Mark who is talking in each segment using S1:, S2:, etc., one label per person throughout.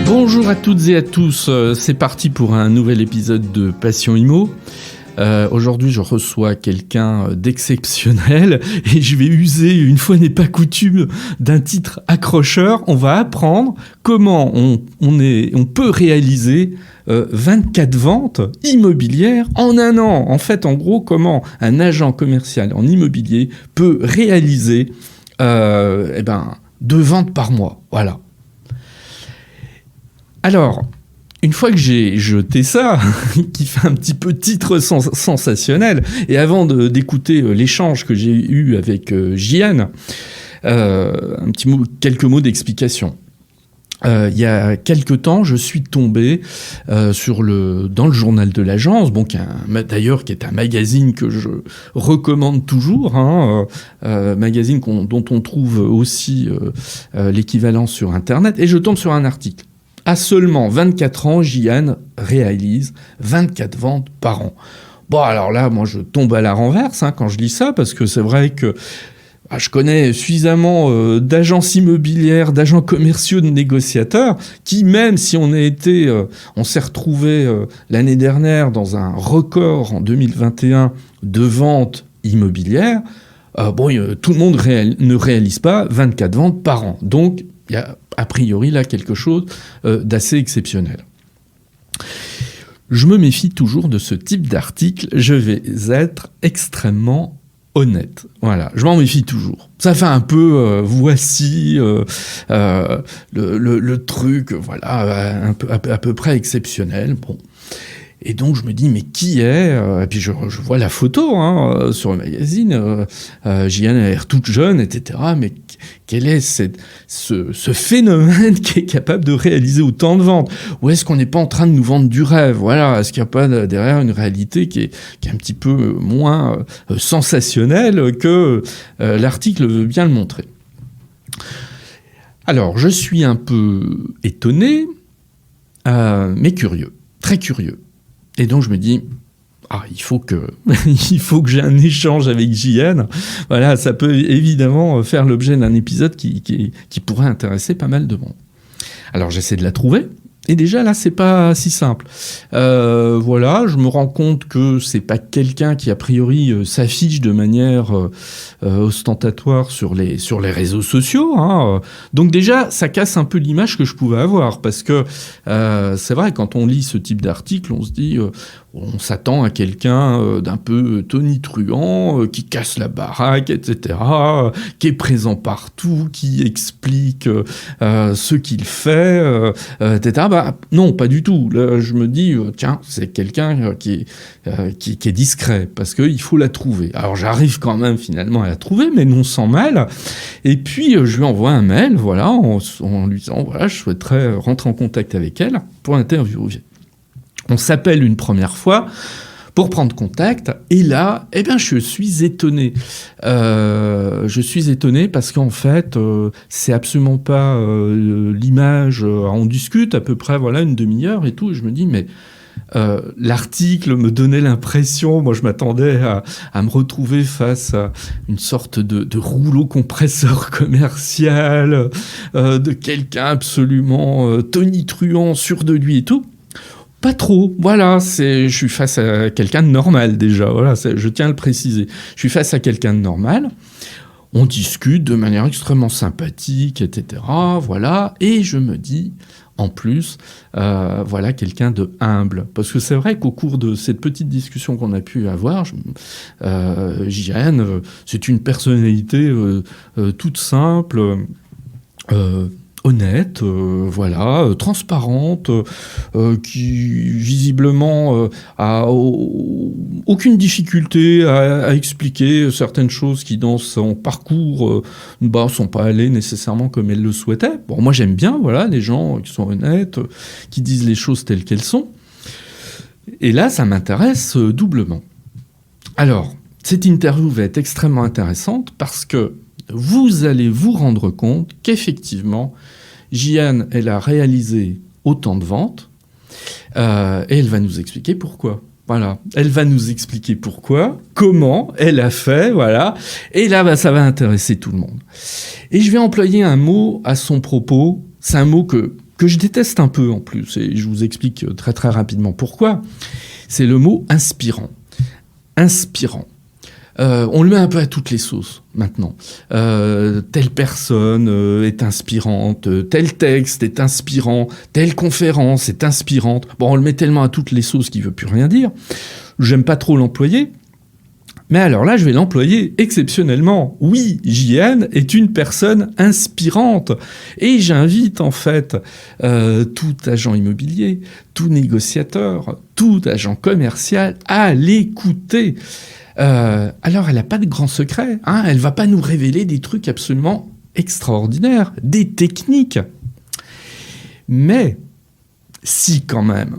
S1: Bonjour à toutes et à tous, c'est parti pour un nouvel épisode de Passion Immo. Aujourd'hui, je reçois quelqu'un d'exceptionnel et je vais user, une fois n'est pas coutume, d'un titre accrocheur. On va apprendre comment on peut réaliser 24 ventes immobilières en un an. En fait, en gros, comment un agent commercial en immobilier peut réaliser 2 ventes par mois. Voilà. Alors, une fois que j'ai jeté ça, qui fait un petit peu titre sensationnel, et avant d'écouter l'échange que j'ai eu avec Jian, quelques mots d'explication. Il y a quelque temps, je suis tombé dans le journal de l'agence, d'ailleurs qui est un magazine que je recommande toujours, magazine dont on trouve aussi l'équivalent sur Internet, et je tombe sur un article. À seulement 24 ans, Jian réalise 24 ventes par an. Bon, alors là, moi, je tombe à la renverse quand je lis ça, parce que c'est vrai que je connais suffisamment d'agences immobilières, d'agents commerciaux, de négociateurs, qui, même si on s'est retrouvé l'année dernière dans un record en 2021 de ventes immobilières, tout le monde ne réalise pas 24 ventes par an. Donc, il y a a priori là quelque chose d'assez exceptionnel. Je me méfie toujours de ce type d'article, je vais être extrêmement honnête. Voilà, je m'en méfie toujours. Ça fait un peu voici le truc, voilà, à peu près exceptionnel. Bon. Et donc je me dis, mais qui est et puis je vois la photo sur le magazine, Jian a l'air toute jeune, etc. Mais quel est ce phénomène qui est capable de réaliser autant de ventes? Ou est-ce qu'on n'est pas en train de nous vendre du rêve? Voilà, est-ce qu'il n'y a pas derrière une réalité qui est un petit peu moins sensationnelle que l'article veut bien le montrer? Alors, je suis un peu étonné, mais curieux, très curieux. Et donc je me dis, il faut que j'ai un échange avec Jian. Voilà, ça peut évidemment faire l'objet d'un épisode qui pourrait intéresser pas mal de monde. Alors j'essaie de la trouver. Et déjà là, c'est pas si simple. Voilà, je me rends compte que c'est pas quelqu'un qui a priori s'affiche de manière ostentatoire sur les réseaux sociaux. Donc déjà, ça casse un peu l'image que je pouvais avoir, parce que c'est vrai, quand on lit ce type d'article, on se dit, on s'attend à quelqu'un d'un peu tonitruant, qui casse la baraque, etc., qui est présent partout, qui explique ce qu'il fait, etc. Non, pas du tout. Là, je me dis, tiens, c'est quelqu'un qui est discret, parce qu'il faut la trouver. Alors j'arrive quand même finalement à la trouver, mais non sans mal. Et puis je lui envoie un mail, voilà, en lui disant, voilà, je souhaiterais rentrer en contact avec elle pour l'interviewer. On s'appelle une première fois pour prendre contact, et là, je suis étonné. Je suis étonné parce qu'en fait, c'est absolument pas l'image. On discute à peu près, voilà, une demi-heure et tout, et je me dis, mais l'article me donnait l'impression, moi je m'attendais à me retrouver face à une sorte de rouleau compresseur commercial, de quelqu'un absolument tonitruant, sûr de lui et tout. Pas trop, voilà, je suis face à quelqu'un de normal déjà, voilà, je tiens à le préciser. Je suis face à quelqu'un de normal, on discute de manière extrêmement sympathique, etc., voilà, et je me dis, en plus, voilà, quelqu'un de humble. Parce que c'est vrai qu'au cours de cette petite discussion qu'on a pu avoir, Jian, c'est une personnalité toute simple, honnête, voilà, transparente, qui visiblement a aucune difficulté à expliquer certaines choses qui dans son parcours sont pas allées nécessairement comme elle le souhaitait. Bon, moi j'aime bien, voilà, les gens qui sont honnêtes, qui disent les choses telles qu'elles sont. Et là, ça m'intéresse doublement. Alors, cette interview va être extrêmement intéressante parce que vous allez vous rendre compte qu'effectivement, Jeanne, elle a réalisé autant de ventes, et elle va nous expliquer pourquoi. Voilà, elle va nous expliquer pourquoi, comment elle a fait, voilà. Et là, ça va intéresser tout le monde. Et je vais employer un mot à son propos. C'est un mot que je déteste un peu en plus, et je vous explique très très rapidement pourquoi. C'est le mot inspirant. Inspirant. On le met un peu à toutes les sauces maintenant. Telle personne est inspirante, tel texte est inspirant, telle conférence est inspirante. Bon, on le met tellement à toutes les sauces qu'il ne veut plus rien dire. J'aime pas trop l'employer. Mais alors là, je vais l'employer exceptionnellement. Oui, JN est une personne inspirante. Et j'invite en fait tout agent immobilier, tout négociateur, tout agent commercial à l'écouter. Alors, elle n'a pas de grand secret. Hein, elle ne va pas nous révéler des trucs absolument extraordinaires, des techniques. Mais si quand même,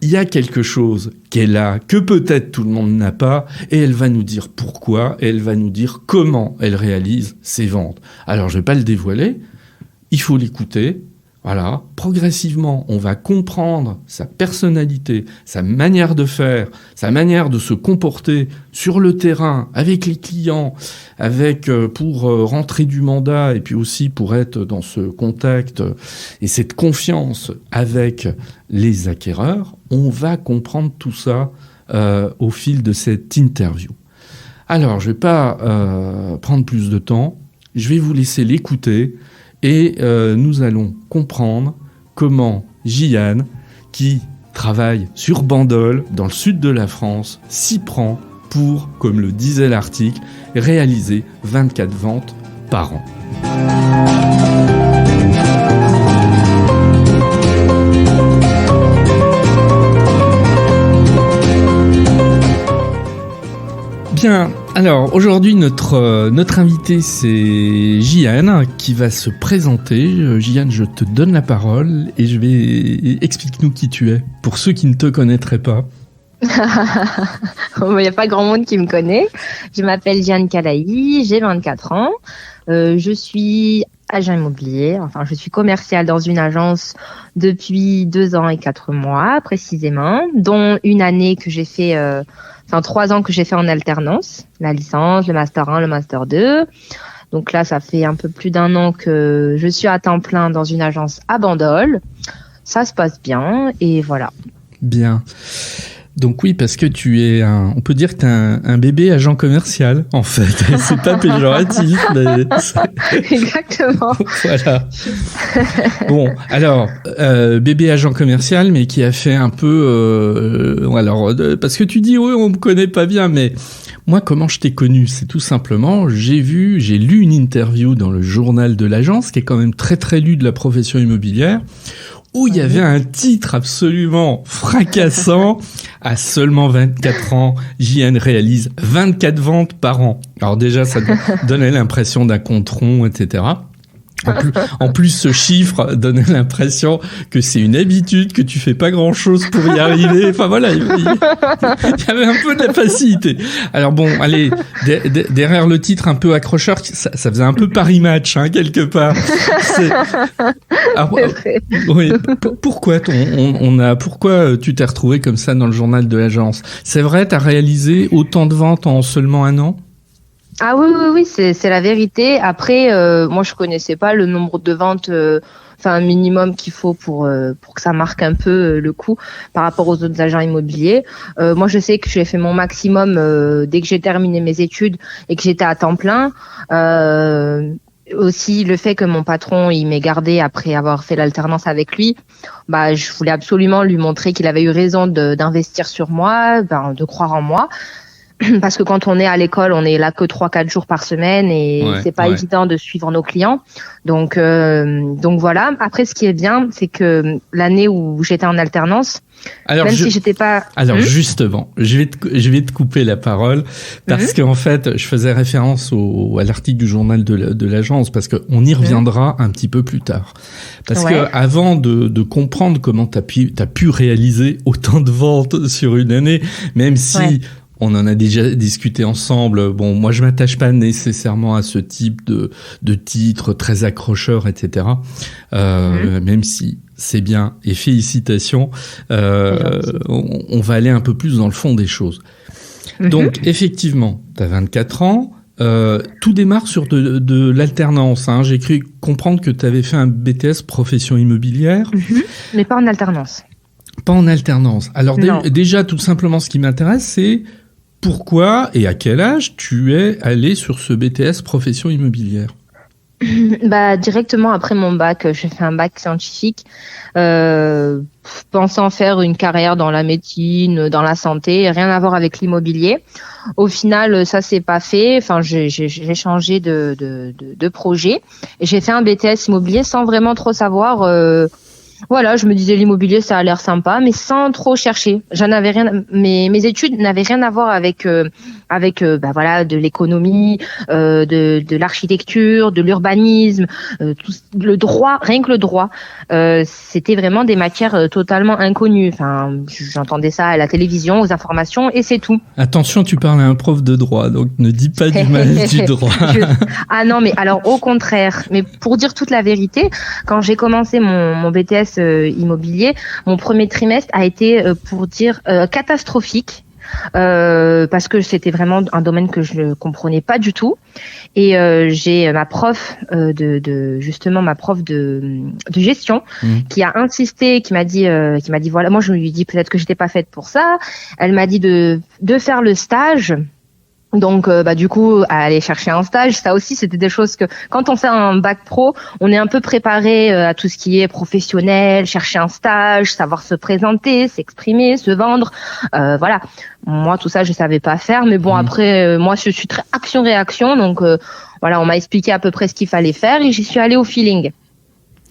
S1: il y a quelque chose qu'elle a, que peut-être tout le monde n'a pas, et elle va nous dire pourquoi, et elle va nous dire comment elle réalise ses ventes. Alors, je ne vais pas le dévoiler, il faut l'écouter. Voilà, progressivement, on va comprendre sa personnalité, sa manière de faire, sa manière de se comporter sur le terrain, avec les clients, pour rentrer du mandat et puis aussi pour être dans ce contact et cette confiance avec les acquéreurs. On va comprendre tout ça au fil de cette interview. Alors, je ne vais pas prendre plus de temps, je vais vous laisser l'écouter. Et nous allons comprendre comment Jeanne, qui travaille sur Bandol, dans le sud de la France, s'y prend pour, comme le disait l'article, réaliser 24 ventes par an. Bien, alors aujourd'hui notre invité c'est Jeanne qui va se présenter. Jeanne, je te donne la parole et explique-nous qui tu es, pour ceux qui ne te connaîtraient pas.
S2: Il n'y a pas grand monde qui me connaît. Je m'appelle Jeanne Calahi, j'ai 24 ans. Je suis agent immobilier, enfin je suis commerciale dans une agence depuis 2 ans et 4 mois précisément, dont une année que j'ai fait... 3 ans que j'ai fait en alternance, la licence, le master 1, le master 2. Donc là, ça fait un peu plus d'1 an que je suis à temps plein dans une agence à Bandol. Ça se passe bien et voilà. Bien.
S1: Donc oui, parce que on peut dire que tu es un bébé agent commercial, en fait. C'est pas péjoratif, mais...
S2: Exactement.
S1: Voilà. Bon, alors, bébé agent commercial, mais qui a fait un peu... parce que tu dis, oui, on me connaît pas bien, mais moi, comment je t'ai connu? C'est tout simplement, j'ai lu une interview dans le journal de l'agence, qui est quand même très très lu de la profession immobilière, où il y avait un titre absolument fracassant. À seulement 24 ans, JN réalise 24 ventes par an. Alors déjà, ça donnait l'impression d'un compte rond, etc. En plus, ce chiffre donnait l'impression que c'est une habitude, que tu fais pas grand-chose pour y arriver. Enfin voilà, il y avait un peu de la facilité. Alors bon, allez, derrière le titre un peu accrocheur, ça faisait un peu Paris Match, hein, quelque part. Alors, oui, pourquoi pourquoi tu t'es retrouvé comme ça dans le journal de l'agence? C'est vrai, t'as réalisé autant de ventes en seulement 1 an?
S2: Ah oui, c'est la vérité. Après, moi, je connaissais pas le nombre de ventes, un minimum qu'il faut pour que ça marque un peu le coup par rapport aux autres agents immobiliers. Moi, je sais que j'ai fait mon maximum dès que j'ai terminé mes études et que j'étais à temps plein. Aussi, le fait que mon patron, il m'ait gardé après avoir fait l'alternance avec lui, je voulais absolument lui montrer qu'il avait eu raison d'investir sur moi, de croire en moi. Parce que quand on est à l'école, on est là que 3-4 jours par semaine et c'est pas évident de suivre nos clients. Donc voilà. Après, ce qui est bien, c'est que l'année où j'étais en alternance, si j'étais pas...
S1: Alors justement, je vais te couper la parole parce qu'en fait, je faisais référence à l'article du journal de l'agence parce qu'on y reviendra un petit peu plus tard. Parce que avant de comprendre comment t'as pu réaliser autant de ventes sur une année, même si on en a déjà discuté ensemble. Bon, moi, je m'attache pas nécessairement à ce type de titre très accrocheur, etc. Même si c'est bien et félicitations. On va aller un peu plus dans le fond des choses. Donc, effectivement, tu as 24 ans. Tout démarre sur de l'alternance. Hein. J'ai cru comprendre que tu avais fait un BTS profession immobilière.
S2: Mais pas en alternance.
S1: Pas en alternance. Alors déjà, tout simplement, ce qui m'intéresse, c'est pourquoi et à quel âge tu es allé sur ce BTS profession immobilière?
S2: Directement après mon bac, j'ai fait un bac scientifique, pensant faire une carrière dans la médecine, dans la santé, rien à voir avec l'immobilier. Au final, ça s'est pas fait. Enfin, j'ai changé de projet et j'ai fait un BTS immobilier sans vraiment trop savoir. Voilà, je me disais l'immobilier, ça a l'air sympa, mais sans trop chercher. J'en avais rien. Mes études n'avaient rien à voir avec de l'économie, de l'architecture, de l'urbanisme, le droit, rien que le droit. C'était vraiment des matières totalement inconnues. Enfin, j'entendais ça à la télévision, aux informations, et c'est tout.
S1: Attention, tu parles à un prof de droit, donc ne dis pas du mal du droit.
S2: Ah non, mais alors au contraire. Mais pour dire toute la vérité, quand j'ai commencé mon BTS immobilier, mon premier trimestre a été pour dire catastrophique. Parce que c'était vraiment un domaine que je ne comprenais pas du tout, et j'ai ma prof ma prof de gestion qui a insisté, qui m'a dit voilà, moi je lui ai dit peut-être que j'étais pas faite pour ça. Elle m'a dit de faire le stage. Donc, du coup, à aller chercher un stage, ça aussi, c'était des choses que, quand on fait un bac pro, on est un peu préparé à tout ce qui est professionnel, chercher un stage, savoir se présenter, s'exprimer, se vendre, voilà. Moi, tout ça, je savais pas faire, mais bon, après, moi, je suis très action-réaction, donc voilà, on m'a expliqué à peu près ce qu'il fallait faire et j'y suis allée au feeling.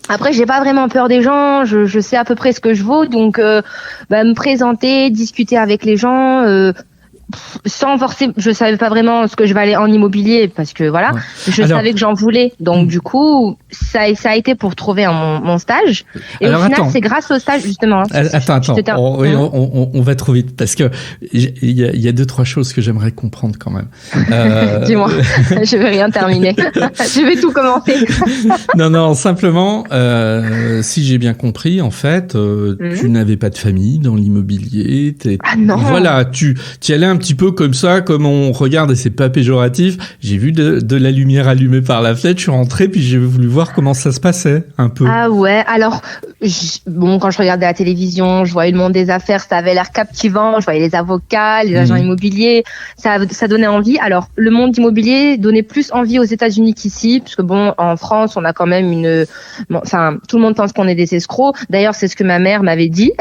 S2: Après, j'ai pas vraiment peur des gens, je sais à peu près ce que je vaux, donc me présenter, discuter avec les gens. Sans forcément, je savais pas vraiment ce que je vais aller en immobilier parce que voilà, je savais que j'en voulais. Donc du coup, ça a été pour trouver mon stage. Et au final, c'est grâce au stage justement.
S1: Attends. On va trop vite parce que il y a 2-3 choses que j'aimerais comprendre quand même.
S2: Dis-moi, je vais rien terminer. Je vais tout commencer.
S1: Non, simplement, si j'ai bien compris, en fait, tu n'avais pas de famille dans l'immobilier.
S2: Ah non.
S1: Voilà, tu allais un petit peu comme ça, comme on regarde, et c'est pas péjoratif. J'ai vu de la lumière allumée par la fenêtre, je suis rentré, puis j'ai voulu voir comment ça se passait, un peu.
S2: Ah ouais, alors, quand je regardais la télévision, je voyais le monde des affaires, ça avait l'air captivant, je voyais les avocats, les agents immobiliers, ça donnait envie. Alors, le monde immobilier donnait plus envie aux États-Unis qu'ici, parce que en France, on a quand même tout le monde pense qu'on est des escrocs. D'ailleurs, c'est ce que ma mère m'avait dit.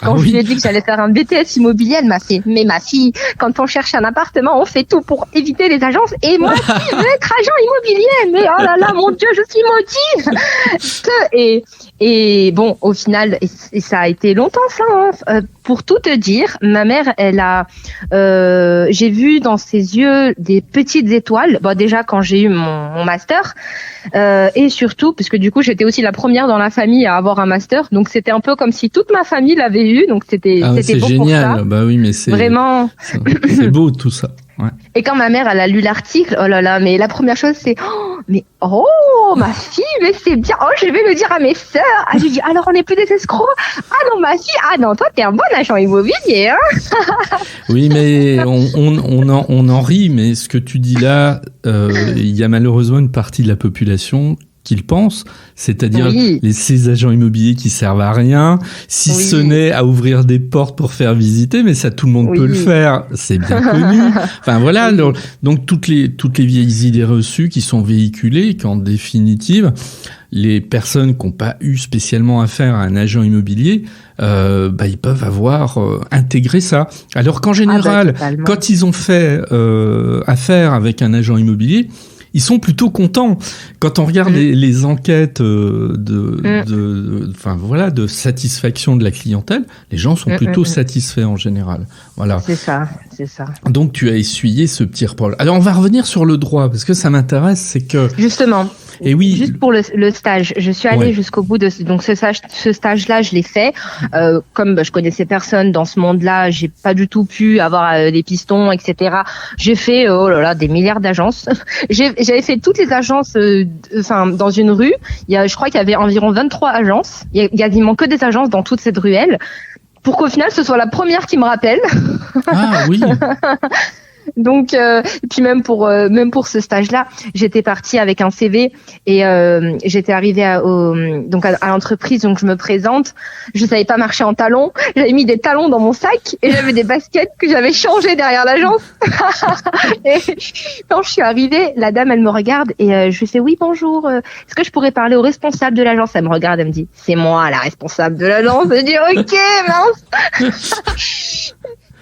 S2: Quand je lui ai dit que j'allais faire un BTS immobilier, elle m'a fait, mais ma fille, quand on cherche un appartement, on fait tout pour éviter les agences. Et moi aussi, je veux être agent immobilier. Mais oh là là, mon Dieu, je suis maudite. Et bon, au final, et ça a été longtemps ça. Pour tout te dire, ma mère, j'ai vu dans ses yeux des petites étoiles. Bon, déjà quand j'ai eu mon master, et surtout, parce que du coup, j'étais aussi la première dans la famille à avoir un master. Donc c'était un peu comme si toute ma famille l'avait eu. Donc c'était beau
S1: génial.
S2: pour ça.
S1: Bah oui, mais c'est
S2: vraiment.
S1: C'est beau tout ça. Ouais.
S2: Et quand ma mère, elle a lu l'article, oh là là, mais la première chose, c'est ma fille, mais c'est bien, je vais le dire à mes sœurs. Ah, je lui dis, alors on n'est plus des escrocs. Ah non, ma fille, ah non, toi, t'es un bon agent immobilier, hein.
S1: Oui, mais on en rit, mais ce que tu dis là, il y a malheureusement une partie de la population qu'ils pensent, c'est-à-dire ces agents immobiliers qui servent à rien, si ce n'est à ouvrir des portes pour faire visiter, mais ça tout le monde peut le faire, c'est bien connu. Enfin voilà, donc toutes les vieilles idées reçues qui sont véhiculées, et qu'en définitive, les personnes qui n'ont pas eu spécialement affaire à un agent immobilier, ils peuvent avoir intégré ça. Alors qu'en général, quand ils ont fait affaire avec un agent immobilier, ils sont plutôt contents. Quand on regarde les enquêtes de satisfaction de la clientèle, les gens sont plutôt satisfaits en général. Voilà.
S2: C'est ça. c'est ça.
S1: Donc, tu as essuyé ce petit reproche. Alors, on va revenir sur le droit, parce que ça m'intéresse, c'est que...
S2: Justement.
S1: Et oui.
S2: Juste pour le stage, je suis allée jusqu'au bout de donc ce stage-là, je l'ai fait. Comme je connaissais personne dans ce monde-là, j'ai pas du tout pu avoir des pistons, etc. J'ai fait des milliards d'agences. J'avais fait toutes les agences, dans une rue. Je crois qu'il y avait environ 23 agences. Il y a quasiment que des agences dans toute cette ruelle. Pour qu'au final, ce soit la première qui me rappelle.
S1: Ah oui.
S2: Donc, puis même pour ce stage-là, j'étais partie avec un CV et j'étais arrivée à l'entreprise, donc je me présente. Je savais pas marcher en talons. J'avais mis des talons dans mon sac et j'avais des baskets que j'avais changées derrière l'agence. Et quand je suis arrivée, la dame, elle me regarde et je lui fais oui bonjour. Est-ce que je pourrais parler au responsable de l'agence? Elle me regarde, elle me dit c'est moi la responsable de l'agence. Je dis ok mince.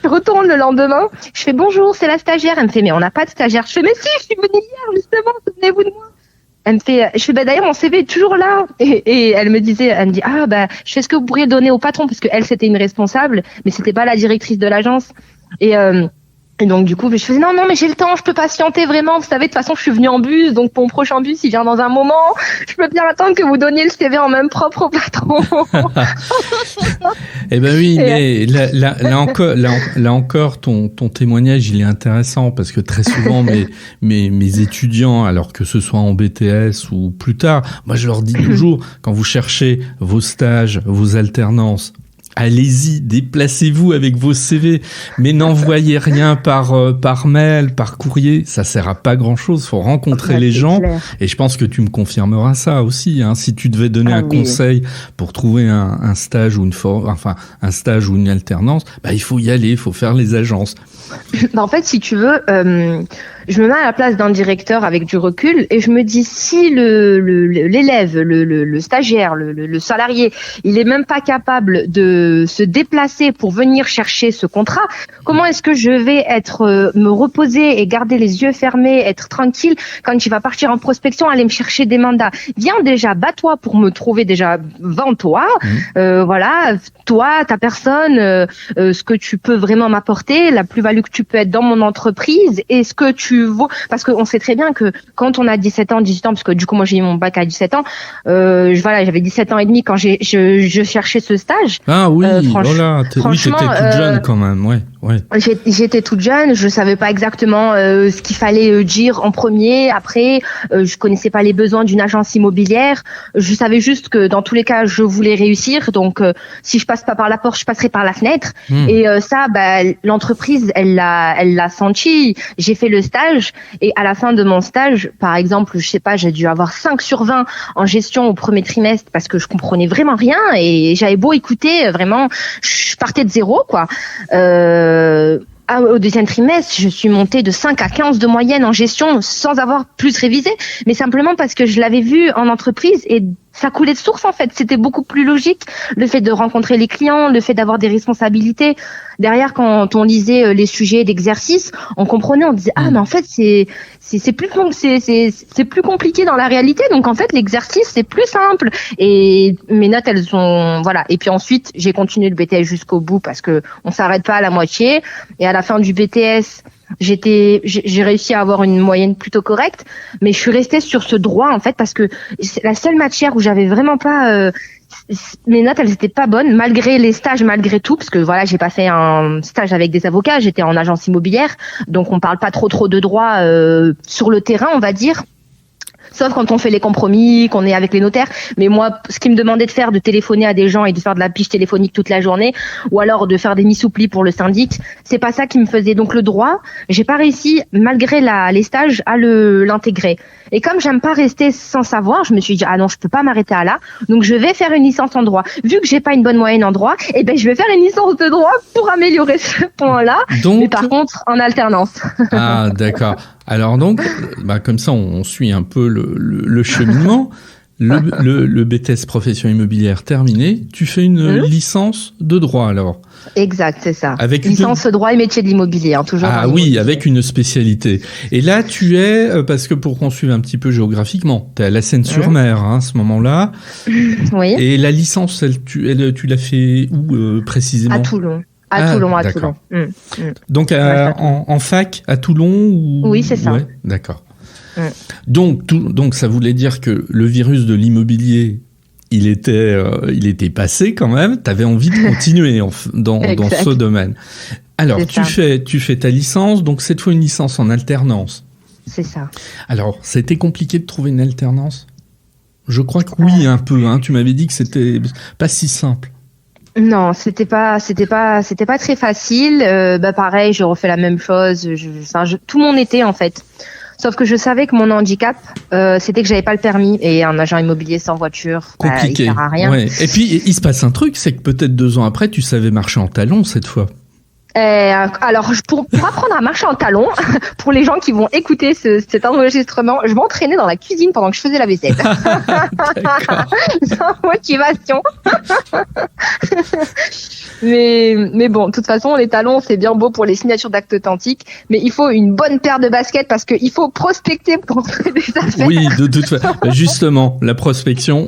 S2: Je retourne le lendemain, je fais bonjour, c'est la stagiaire. Elle me fait mais on n'a pas de stagiaire. Je fais mais si, je suis venue hier justement, souvenez-vous de moi. Elle me fait, je fais d'ailleurs mon CV est toujours là. Et elle me dit je fais ce que vous pourriez donner au patron parce que elle c'était une responsable, mais c'était pas la directrice de l'agence. Et donc du coup je faisais non mais j'ai le temps, je peux patienter vraiment. Vous savez de toute façon je suis venue en bus, donc mon prochain bus il vient dans un moment. Je peux bien attendre que vous donniez le CV en même propre au patron.
S1: Eh ben oui, mais là encore, ton témoignage il est intéressant parce que très souvent mes étudiants, alors que ce soit en BTS ou plus tard, moi je leur dis toujours quand vous cherchez vos stages, vos alternances. Allez-y, déplacez-vous avec vos CV, mais n'envoyez rien par mail, par courrier, ça sert à pas grand-chose, faut rencontrer les gens, clair. Et je pense que tu me confirmeras ça aussi, hein, si tu devais donner un conseil pour trouver un stage ou un stage ou une alternance, il faut y aller, il faut faire les agences.
S2: En fait, si tu veux, je me mets à la place d'un directeur avec du recul et je me dis si l'élève, le stagiaire, le salarié, il est même pas capable de se déplacer pour venir chercher ce contrat, comment est-ce que je vais me reposer et garder les yeux fermés, être tranquille quand il va partir en prospection, aller me chercher des mandats? Viens déjà, bats-toi pour me trouver déjà, vends-toi, toi, ta personne, ce que tu peux vraiment m'apporter, la plus-value que tu peux être dans mon entreprise et ce que tu vaux, parce qu'on sait très bien que quand on a 17 ans, parce que du coup moi j'ai eu mon bac à 17 ans, j'avais 17 ans et demi quand je cherchais ce stage.
S1: Ah oui, t'étais toute jeune quand même, ouais.
S2: J'étais toute jeune, je savais pas exactement ce qu'il fallait dire en premier, après, je connaissais pas les besoins d'une agence immobilière, je savais juste que dans tous les cas je voulais réussir, donc si je passe pas par la porte, je passerai par la fenêtre. Et ça, l'entreprise, elle l'a senti. J'ai fait le stage et à la fin de mon stage, par exemple, je sais pas, j'ai dû avoir 5 sur 20 en gestion au premier trimestre parce que je comprenais vraiment rien et j'avais beau écouter, vraiment, je partais de zéro, quoi. Au deuxième trimestre, je suis montée de 5 à 15 de moyenne en gestion sans avoir plus révisé, mais simplement parce que je l'avais vu en entreprise et ça coulait de source en fait. C'était beaucoup plus logique, le fait de rencontrer les clients, le fait d'avoir des responsabilités. Derrière, quand on lisait les sujets d'exercice, on comprenait, on disait mais en fait c'est plus compliqué dans la réalité. Donc en fait l'exercice c'est plus simple. Et mes notes elles sont Et puis ensuite j'ai continué le BTS jusqu'au bout parce que on s'arrête pas à la moitié. Et à la fin du BTS j'ai réussi à avoir une moyenne plutôt correcte, mais je suis restée sur ce droit en fait parce que c'est la seule matière où j'avais vraiment pas mes notes elles étaient pas bonnes malgré les stages, malgré tout, parce que j'ai pas fait un stage avec des avocats, j'étais en agence immobilière, donc on parle pas trop de droit sur le terrain, on va dire. Sauf quand on fait les compromis, qu'on est avec les notaires. Mais moi, ce qu'ils me demandaient de faire, de téléphoner à des gens et de faire de la piche téléphonique toute la journée, ou alors de faire des missouplis pour le syndic, c'est pas ça qui me faisait. Donc le droit, j'ai pas réussi, malgré les stages, à l'intégrer. Et comme j'aime pas rester sans savoir, je me suis dit non, je peux pas m'arrêter à là. Donc je vais faire une licence en droit. Vu que j'ai pas une bonne moyenne en droit, je vais faire une licence de droit pour améliorer ce point-là. Donc, mais par contre, en alternance.
S1: Ah, d'accord. Alors donc, comme ça, on suit un peu le cheminement. Le BTS profession immobilière terminé, tu fais une licence de droit alors.
S2: Exact, c'est ça. Avec licence droit et métier de l'immobilier, toujours.
S1: Ah oui, avec une spécialité. Et là, tu es, parce que pour qu'on suive un petit peu géographiquement, tu es à la Seine-sur-Mer à ce moment-là.
S2: Oui.
S1: Et la licence, tu l'as fait où précisément ?
S2: À Toulon. À Toulon.
S1: D'accord.
S2: Toulon.
S1: Donc en fac à Toulon ou...
S2: Oui, c'est ça.
S1: Ouais, d'accord. Donc ça voulait dire que le virus de l'immobilier, il était passé quand même. Tu avais envie de continuer dans ce domaine. Alors tu fais ta licence, donc cette fois une licence en alternance.
S2: C'est ça.
S1: Alors, ça a été compliqué de trouver une alternance ? Je crois que oui, un peu. Tu m'avais dit que c'était pas si simple.
S2: Non, c'était pas très facile. Pareil, je refais la même chose. Tout mon été en fait. Sauf que je savais que mon handicap, c'était que j'avais pas le permis et un agent immobilier sans voiture,
S1: compliqué.
S2: Il sert à rien.
S1: Ouais. Et puis il se passe un truc, c'est que peut-être 2 ans après, tu savais marcher en talons cette fois.
S2: Alors, pour apprendre à marcher en talons, pour les gens qui vont écouter cet enregistrement, je m'entraînais dans la cuisine pendant que je faisais la vaisselle. Sans motivation. mais bon, de toute façon, les talons, c'est bien beau pour les signatures d'actes authentiques, mais il faut une bonne paire de baskets parce qu'il faut prospecter pour trouver des affaires.
S1: Oui, de toute façon. Justement, la prospection,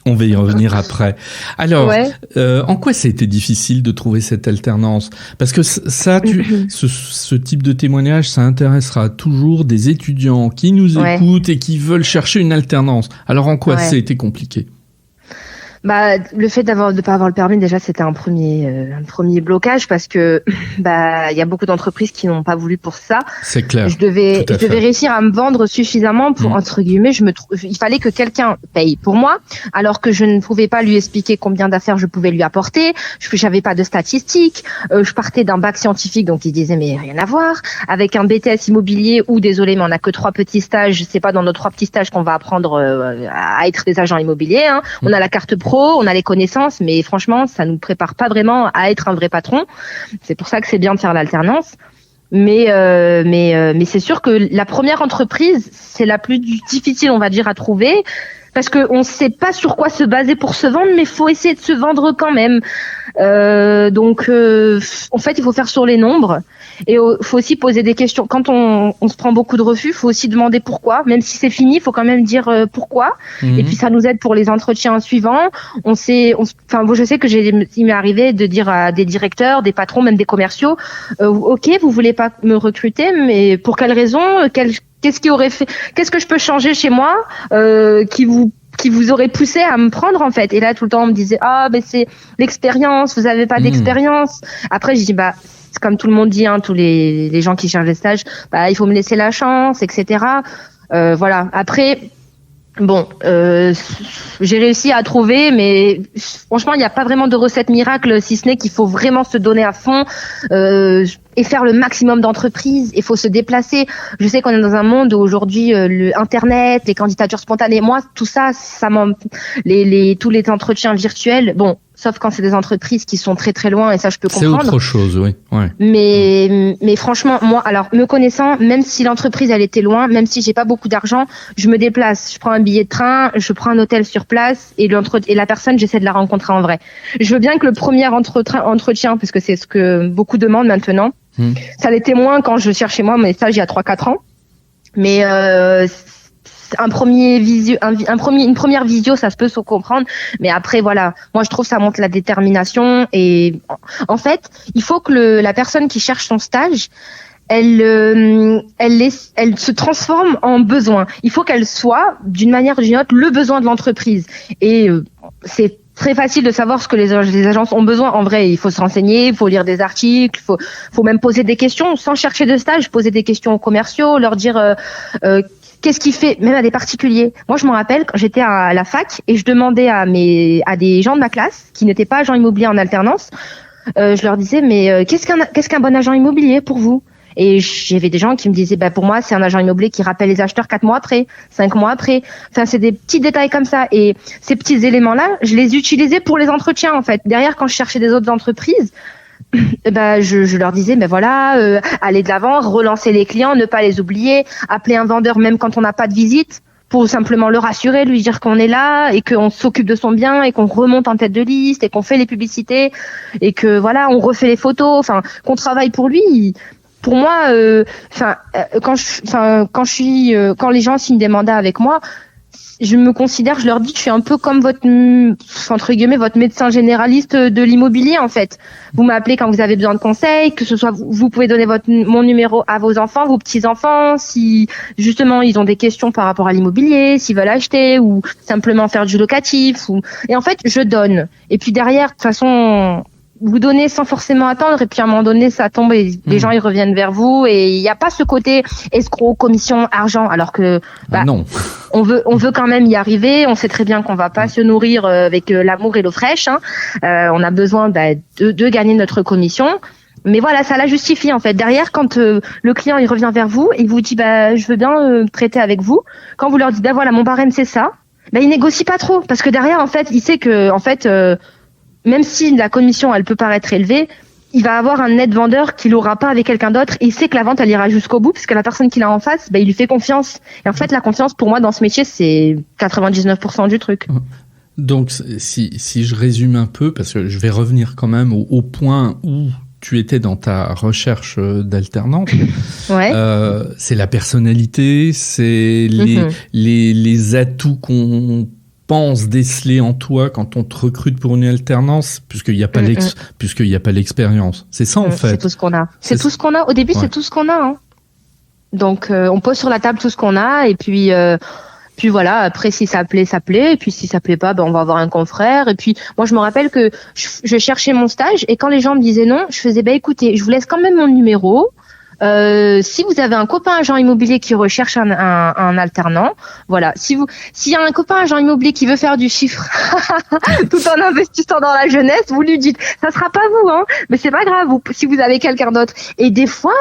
S1: on va y revenir après. Alors, en quoi ça a été difficile de trouver cette alternance ? Parce que ça, ce type de témoignage, ça intéressera toujours des étudiants qui nous écoutent et qui veulent chercher une alternance. Alors, en quoi ça a été compliqué ?
S2: Le fait de pas avoir le permis, déjà, c'était un premier blocage parce que il y a beaucoup d'entreprises qui n'ont pas voulu pour ça.
S1: C'est clair.
S2: Je devais réussir à me vendre suffisamment pour entre guillemets, il fallait que quelqu'un paye pour moi, alors que je ne pouvais pas lui expliquer combien d'affaires je pouvais lui apporter. J'avais pas de statistiques. Je partais d'un bac scientifique, donc il disait mais rien à voir avec un BTS immobilier où désolé, mais on a que 3 petits stages. C'est pas dans nos 3 petits stages qu'on va apprendre à être des agents immobiliers. On a la carte pro, on a les connaissances, mais franchement, ça nous prépare pas vraiment à être un vrai patron. C'est pour ça que c'est bien de faire l'alternance. Mais c'est sûr que la première entreprise, c'est la plus difficile, on va dire, à trouver. Parce qu'on ne sait pas sur quoi se baser pour se vendre, mais il faut essayer de se vendre quand même. En fait, il faut faire sur les nombres. Et il faut aussi poser des questions. Quand on se prend beaucoup de refus, il faut aussi demander pourquoi. Même si c'est fini, il faut quand même dire pourquoi. Et puis ça nous aide pour les entretiens suivants. Je sais que il m'est arrivé de dire à des directeurs, des patrons, même des commerciaux, ok, vous voulez pas me recruter, mais pour quelle raison? Qu'est-ce que je peux changer chez moi qui vous aurait poussé à me prendre en fait? Et là tout le temps on me disait c'est l'expérience, vous avez pas d'expérience. Après je dis c'est comme tout le monde dit, tous les gens qui cherchent des stages, il faut me laisser la chance, etc. Voilà. Après j'ai réussi à trouver, mais franchement il n'y a pas vraiment de recette miracle, si ce n'est qu'il faut vraiment se donner à fond et faire le maximum d'entreprises. Il faut se déplacer. Je sais qu'on est dans un monde où aujourd'hui le internet, les candidatures spontanées, moi tout ça tous les entretiens virtuels, sauf quand c'est des entreprises qui sont très très loin, et ça je peux comprendre.
S1: C'est autre chose, oui. Ouais.
S2: Mais franchement, moi, alors me connaissant, même si l'entreprise elle était loin, même si j'ai pas beaucoup d'argent, je me déplace. Je prends un billet de train, je prends un hôtel sur place et la personne, j'essaie de la rencontrer en vrai. Je veux bien que le premier entretien, parce que c'est ce que beaucoup demandent maintenant, ça l'était moins quand je cherchais moi mes stages il y a 3-4 ans. Mais une première visio, ça se peut se comprendre, mais après voilà, moi je trouve ça montre la détermination. Et en fait il faut que la personne qui cherche son stage, elle se transforme en besoin. Il faut qu'elle soit d'une manière ou d'une autre le besoin de l'entreprise. Et c'est très facile de savoir ce que les agences ont besoin. En vrai, il faut se renseigner, il faut lire des articles, faut même poser des questions sans chercher de stage, poser des questions aux commerciaux, leur dire qu'est-ce qui fait, même à des particuliers. Moi, je me rappelle quand j'étais à la fac et je demandais à des gens de ma classe qui n'étaient pas agents immobiliers en alternance, je leur disais mais qu'est-ce qu'un bon agent immobilier pour vous? Et j'avais des gens qui me disaient pour moi c'est un agent immobilier qui rappelle les acheteurs 4 mois après, 5 mois après. Enfin c'est des petits détails comme ça, et ces petits éléments là je les utilisais pour les entretiens en fait. Derrière, quand je cherchais des autres entreprises, je leur disais allez de l'avant, relancer les clients, ne pas les oublier, appeler un vendeur même quand on n'a pas de visite, pour simplement le rassurer, lui dire qu'on est là et qu'on s'occupe de son bien et qu'on remonte en tête de liste et qu'on fait les publicités et que voilà, on refait les photos, qu'on travaille pour lui. Pour moi, quand les gens signent des mandats avec moi, je me considère, je leur dis que je suis un peu comme votre, entre guillemets, votre médecin généraliste de l'immobilier, en fait. Vous m'appelez quand vous avez besoin de conseils, que ce soit, vous pouvez donner mon numéro à vos enfants, vos petits-enfants, si, justement, ils ont des questions par rapport à l'immobilier, s'ils veulent acheter, ou simplement faire du locatif, et en fait, je donne. Et puis derrière, de toute façon, vous donnez sans forcément attendre, et puis à un moment donné, ça tombe et les gens, ils reviennent vers vous, et il n'y a pas ce côté escroc, commission, argent, alors que,
S1: non.
S2: on veut quand même y arriver. On sait très bien qu'on va pas se nourrir avec l'amour et l'eau fraîche, hein. On a besoin de gagner notre commission. Mais voilà, ça la justifie en fait. Derrière, quand le client il revient vers vous et il vous dit je veux bien traiter avec vous, quand vous leur dites voilà, mon barème c'est ça, il négocie pas trop, parce que derrière en fait il sait que en fait même si la commission elle peut paraître élevée, il va avoir un net vendeur qu'il n'aura pas avec quelqu'un d'autre, et il sait que la vente elle ira jusqu'au bout, puisque la personne qu'il a en face, il lui fait confiance. Et en fait, la confiance pour moi dans ce métier, c'est 99% du truc.
S1: Donc si je résume un peu, parce que je vais revenir quand même au point où tu étais dans ta recherche d'alternante.
S2: Ouais.
S1: C'est la personnalité, c'est les atouts qu'on pense déceler en toi quand on te recrute pour une alternance, puisqu'il n'y a pas l'expérience. C'est ça en fait.
S2: C'est tout ce qu'on a. C'est tout ce qu'on a. Au début, c'est tout ce qu'on a. Hein. Donc, on pose sur la table tout ce qu'on a, et puis voilà. Après, si ça plaît, ça plaît. Et puis si ça plaît pas, on va avoir un confrère. Et puis moi, je me rappelle que je cherchais mon stage, et quand les gens me disaient non, je faisais écoutez, je vous laisse quand même mon numéro. Si vous avez un copain agent immobilier qui recherche un alternant, voilà. S'il y a un copain agent immobilier qui veut faire du chiffre tout en investissant dans la jeunesse, vous lui dites, ça sera pas vous, hein, mais c'est pas grave, si vous avez quelqu'un d'autre. Et des fois,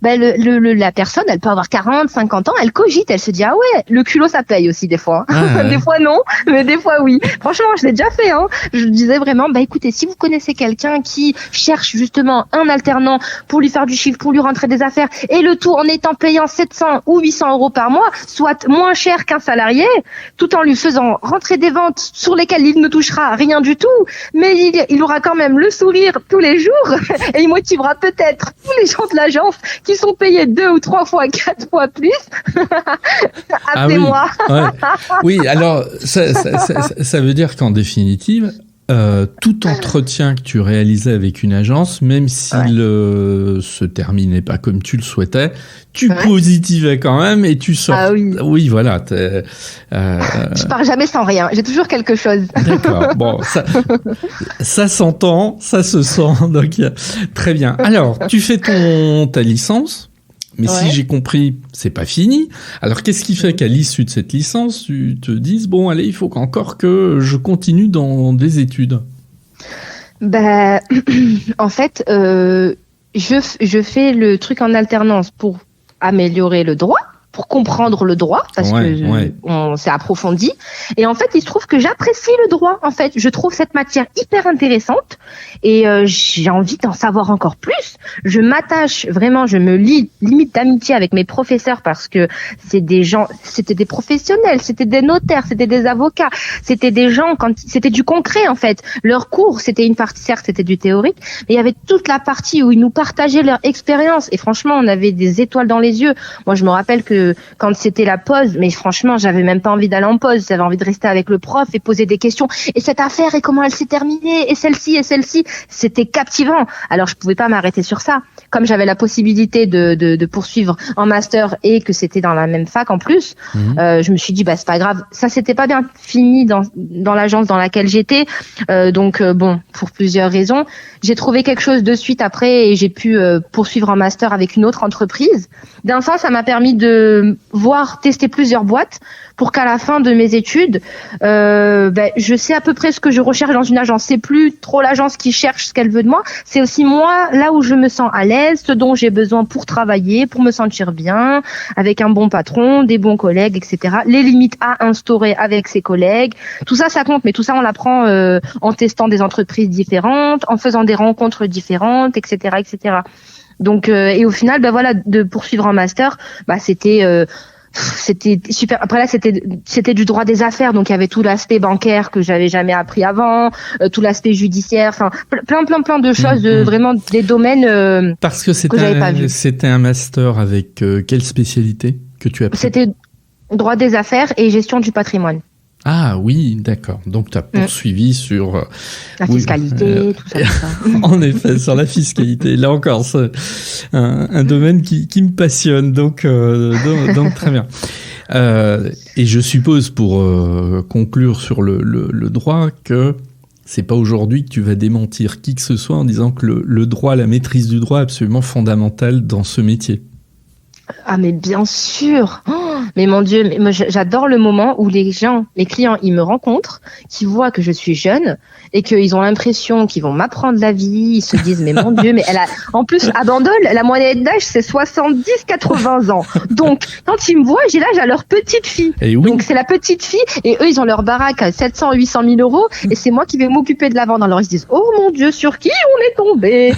S2: la personne, elle peut avoir 40, 50 ans, elle cogite, elle se dit, ah ouais, le culot, ça paye aussi des fois. Hein. Des fois non, mais des fois oui. Franchement, je l'ai déjà fait, hein. Je disais vraiment, écoutez, si vous connaissez quelqu'un qui cherche justement un alternant pour lui faire du chiffre, pour lui rentrer des affaires, et le tout en étant payant 700 ou 800 euros par mois, soit moins cher qu'un salarié, tout en lui faisant rentrer des ventes sur lesquelles il ne touchera rien du tout, mais il aura quand même le sourire tous les jours, et il motivera peut-être tous les gens de l'agence qui sont payés 2 ou 3 fois, 4 fois plus. Appelez-moi.
S1: Oui, alors ça veut dire qu'en définitive, tout entretien que tu réalisais avec une agence, même s'il se terminait pas comme tu le souhaitais, tu positivais quand même, et tu sors. Ah oui. Oui, voilà.
S2: Je pars jamais sans rien. J'ai toujours quelque chose.
S1: D'accord. Bon, ça s'entend, ça se sent. Donc très bien. Alors, tu fais ta licence. Mais si j'ai compris, c'est pas fini. Alors, qu'est-ce qui fait qu'à l'issue de cette licence, tu te dises, allez, il faut encore que je continue dans des études?
S2: En fait, je fais le truc en alternance pour améliorer le droit, pour comprendre le droit, parce que on s'est approfondi. Et en fait, il se trouve que j'apprécie le droit. En fait, je trouve cette matière hyper intéressante, et j'ai envie d'en savoir encore plus. Je m'attache vraiment, je me lie limite d'amitié avec mes professeurs, parce que c'était des professionnels, c'était des notaires, c'était des avocats, c'était des gens, c'était du concret en fait. Leur cours, c'était une partie, certes, c'était du théorique, mais il y avait toute la partie où ils nous partageaient leur expérience. Et franchement, on avait des étoiles dans les yeux. Moi, je me rappelle que quand c'était la pause, mais franchement, j'avais même pas envie d'aller en pause. J'avais envie de rester avec le prof et poser des questions. Et cette affaire, et comment elle s'est terminée, et celle-ci, c'était captivant. Alors, je pouvais pas m'arrêter sur ça. Comme j'avais la possibilité de poursuivre en master, et que c'était dans la même fac en plus, je me suis dit, c'est pas grave. Ça, c'était pas bien fini dans l'agence dans laquelle j'étais. Donc, pour plusieurs raisons, j'ai trouvé quelque chose de suite après, et j'ai pu poursuivre en master avec une autre entreprise. D'un sens, ça m'a permis de tester plusieurs boîtes, pour qu'à la fin de mes études, je sais à peu près ce que je recherche dans une agence. C'est plus trop l'agence qui cherche ce qu'elle veut de moi, c'est aussi moi, là où je me sens à l'aise, ce dont j'ai besoin pour travailler, pour me sentir bien, avec un bon patron, des bons collègues, etc. Les limites à instaurer avec ses collègues, tout ça, ça compte, mais tout ça, on l'apprend en testant des entreprises différentes, en faisant des rencontres différentes, etc., etc. Donc et au final, de poursuivre en master, c'était super. Après là, c'était du droit des affaires, donc il y avait tout l'aspect bancaire que j'avais jamais appris avant, tout l'aspect judiciaire, enfin plein de choses, vraiment des domaines
S1: parce que
S2: j'avais pas vu.
S1: C'était un master avec quelle spécialité que tu as pris?
S2: Droit des affaires et gestion du patrimoine.
S1: Ah oui, d'accord. Donc, tu as poursuivi sur...
S2: La fiscalité, tout ça.
S1: En effet, sur la fiscalité. Là encore, c'est un domaine qui me passionne. Donc très bien. Et je suppose, pour conclure sur le droit, que c'est pas aujourd'hui que tu vas démentir qui que ce soit en disant que le droit, la maîtrise du droit est absolument fondamentale dans ce métier.
S2: Ah mais bien sûr. Mais mon Dieu, moi j'adore le moment où les clients, ils me rencontrent, qui voient que je suis jeune et qu'ils ont l'impression qu'ils vont m'apprendre la vie. Ils se disent mais mon Dieu, mais en plus à Bandol, la moyenne d'âge c'est 70-80 ans. Donc quand ils me voient, j'ai l'âge à leur petite fille.
S1: Et oui.
S2: Donc c'est la petite fille et eux ils ont leur baraque à 700-800 000 euros et c'est moi qui vais m'occuper de la vendre. Alors ils se disent oh mon Dieu, sur qui on est tombé.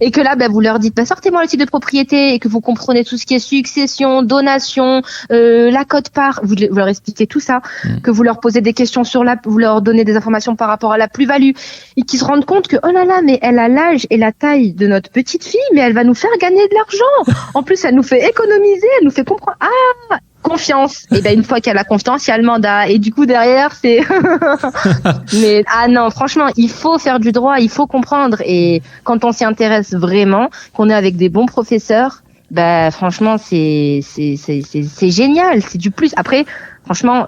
S2: Et que là vous leur dites sortez-moi le titre de propriété et que vous comprenez tout ce qui est succession, donation, la quote-part, vous leur expliquez tout ça, que vous leur posez des questions vous leur donnez des informations par rapport à la plus-value, et qu'ils se rendent compte que oh là là, mais elle a l'âge et la taille de notre petite fille, mais elle va nous faire gagner de l'argent. En plus, elle nous fait économiser, elle nous fait comprendre. Ah, confiance. Et une fois qu'elle a confiance, il y a le mandat. Et du coup, derrière, c'est... Mais, non, franchement, il faut faire du droit, il faut comprendre. Et quand on s'y intéresse vraiment, qu'on est avec des bons professeurs, franchement, c'est génial. C'est du plus. Après, franchement,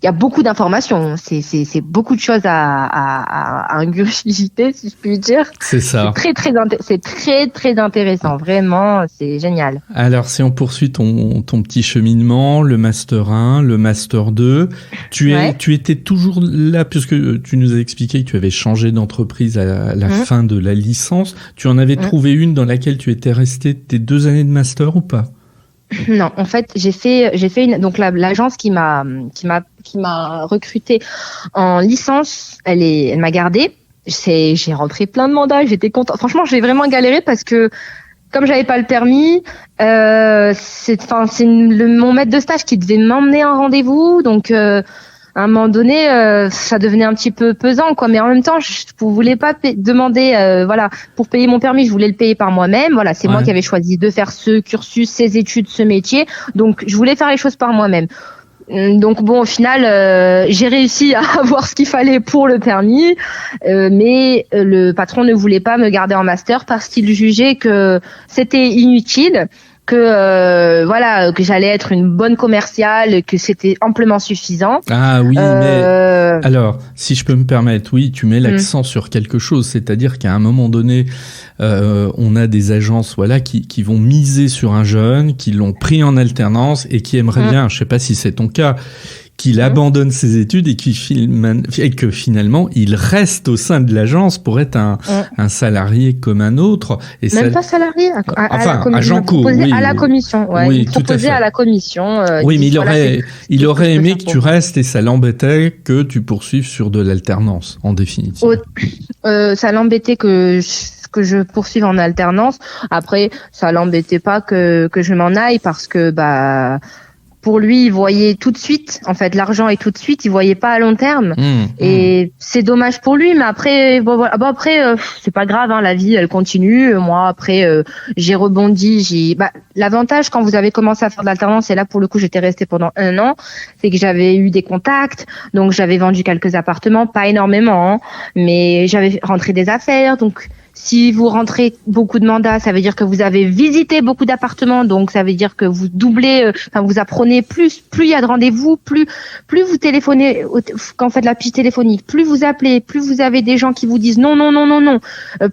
S2: il y a beaucoup d'informations. C'est beaucoup de choses à ingurgiter, si je puis dire.
S1: C'est ça.
S2: C'est très intéressant. Vraiment, c'est génial.
S1: Alors, si on poursuit ton petit cheminement, le Master 1, le Master 2, tu étais toujours là, puisque tu nous as expliqué que tu avais changé d'entreprise à la fin de la licence. Tu en avais trouvé une dans laquelle tu étais resté tes 2 années de Master ou pas?
S2: Non, en fait, j'ai fait donc l'agence qui m'a recruté en licence, elle m'a gardée. J'ai rentré plein de mandats, j'étais contente. Franchement, j'ai vraiment galéré parce que comme j'avais pas le permis, c'est mon maître de stage qui devait m'emmener à un rendez-vous, donc à un moment donné, ça devenait un petit peu pesant, quoi. Mais en même temps, je voulais pas demander, pour payer mon permis, je voulais le payer par moi-même. Voilà, c'est moi qui avais choisi de faire ce cursus, ces études, ce métier. Donc, je voulais faire les choses par moi-même. Donc bon, au final, j'ai réussi à avoir ce qu'il fallait pour le permis, mais le patron ne voulait pas me garder en master parce qu'il jugeait que c'était inutile. Que j'allais être une bonne commerciale, que c'était amplement suffisant.
S1: Ah oui, mais alors, si je peux me permettre, oui, tu mets l'accent sur quelque chose, c'est-à-dire qu'à un moment donné, on a des agences, qui vont miser sur un jeune, qui l'ont pris en alternance et qui aimeraient bien, je sais pas si c'est ton cas, qu'il abandonne ses études et que finalement il reste au sein de l'agence pour être un salarié comme un autre. Et
S2: même pas salarié,
S1: à Jeancourt, oui.
S2: À la commission,
S1: oui, tout à fait.
S2: À la commission.
S1: Oui, mais il aurait aimé que tu restes et ça l'embêtait que tu poursuives sur de l'alternance, en définitive.
S2: Ça l'embêtait que je poursuive en alternance. Après, ça l'embêtait pas que je m'en aille parce que pour lui, il voyait tout de suite, en fait, l'argent est tout de suite, il voyait pas à long terme. Et c'est dommage pour lui, mais après, c'est pas grave, la vie, elle continue. Moi, après, j'ai rebondi, l'avantage quand vous avez commencé à faire de l'alternance, et là, pour le coup, j'étais restée pendant 1 an, c'est que j'avais eu des contacts, donc j'avais vendu quelques appartements, pas énormément, mais j'avais rentré des affaires, donc, si vous rentrez beaucoup de mandats, ça veut dire que vous avez visité beaucoup d'appartements, donc ça veut dire que vous doublez, vous apprenez plus il y a de rendez-vous, plus vous téléphonez quand vous faites la fiche téléphonique, plus vous appelez, plus vous avez des gens qui vous disent non,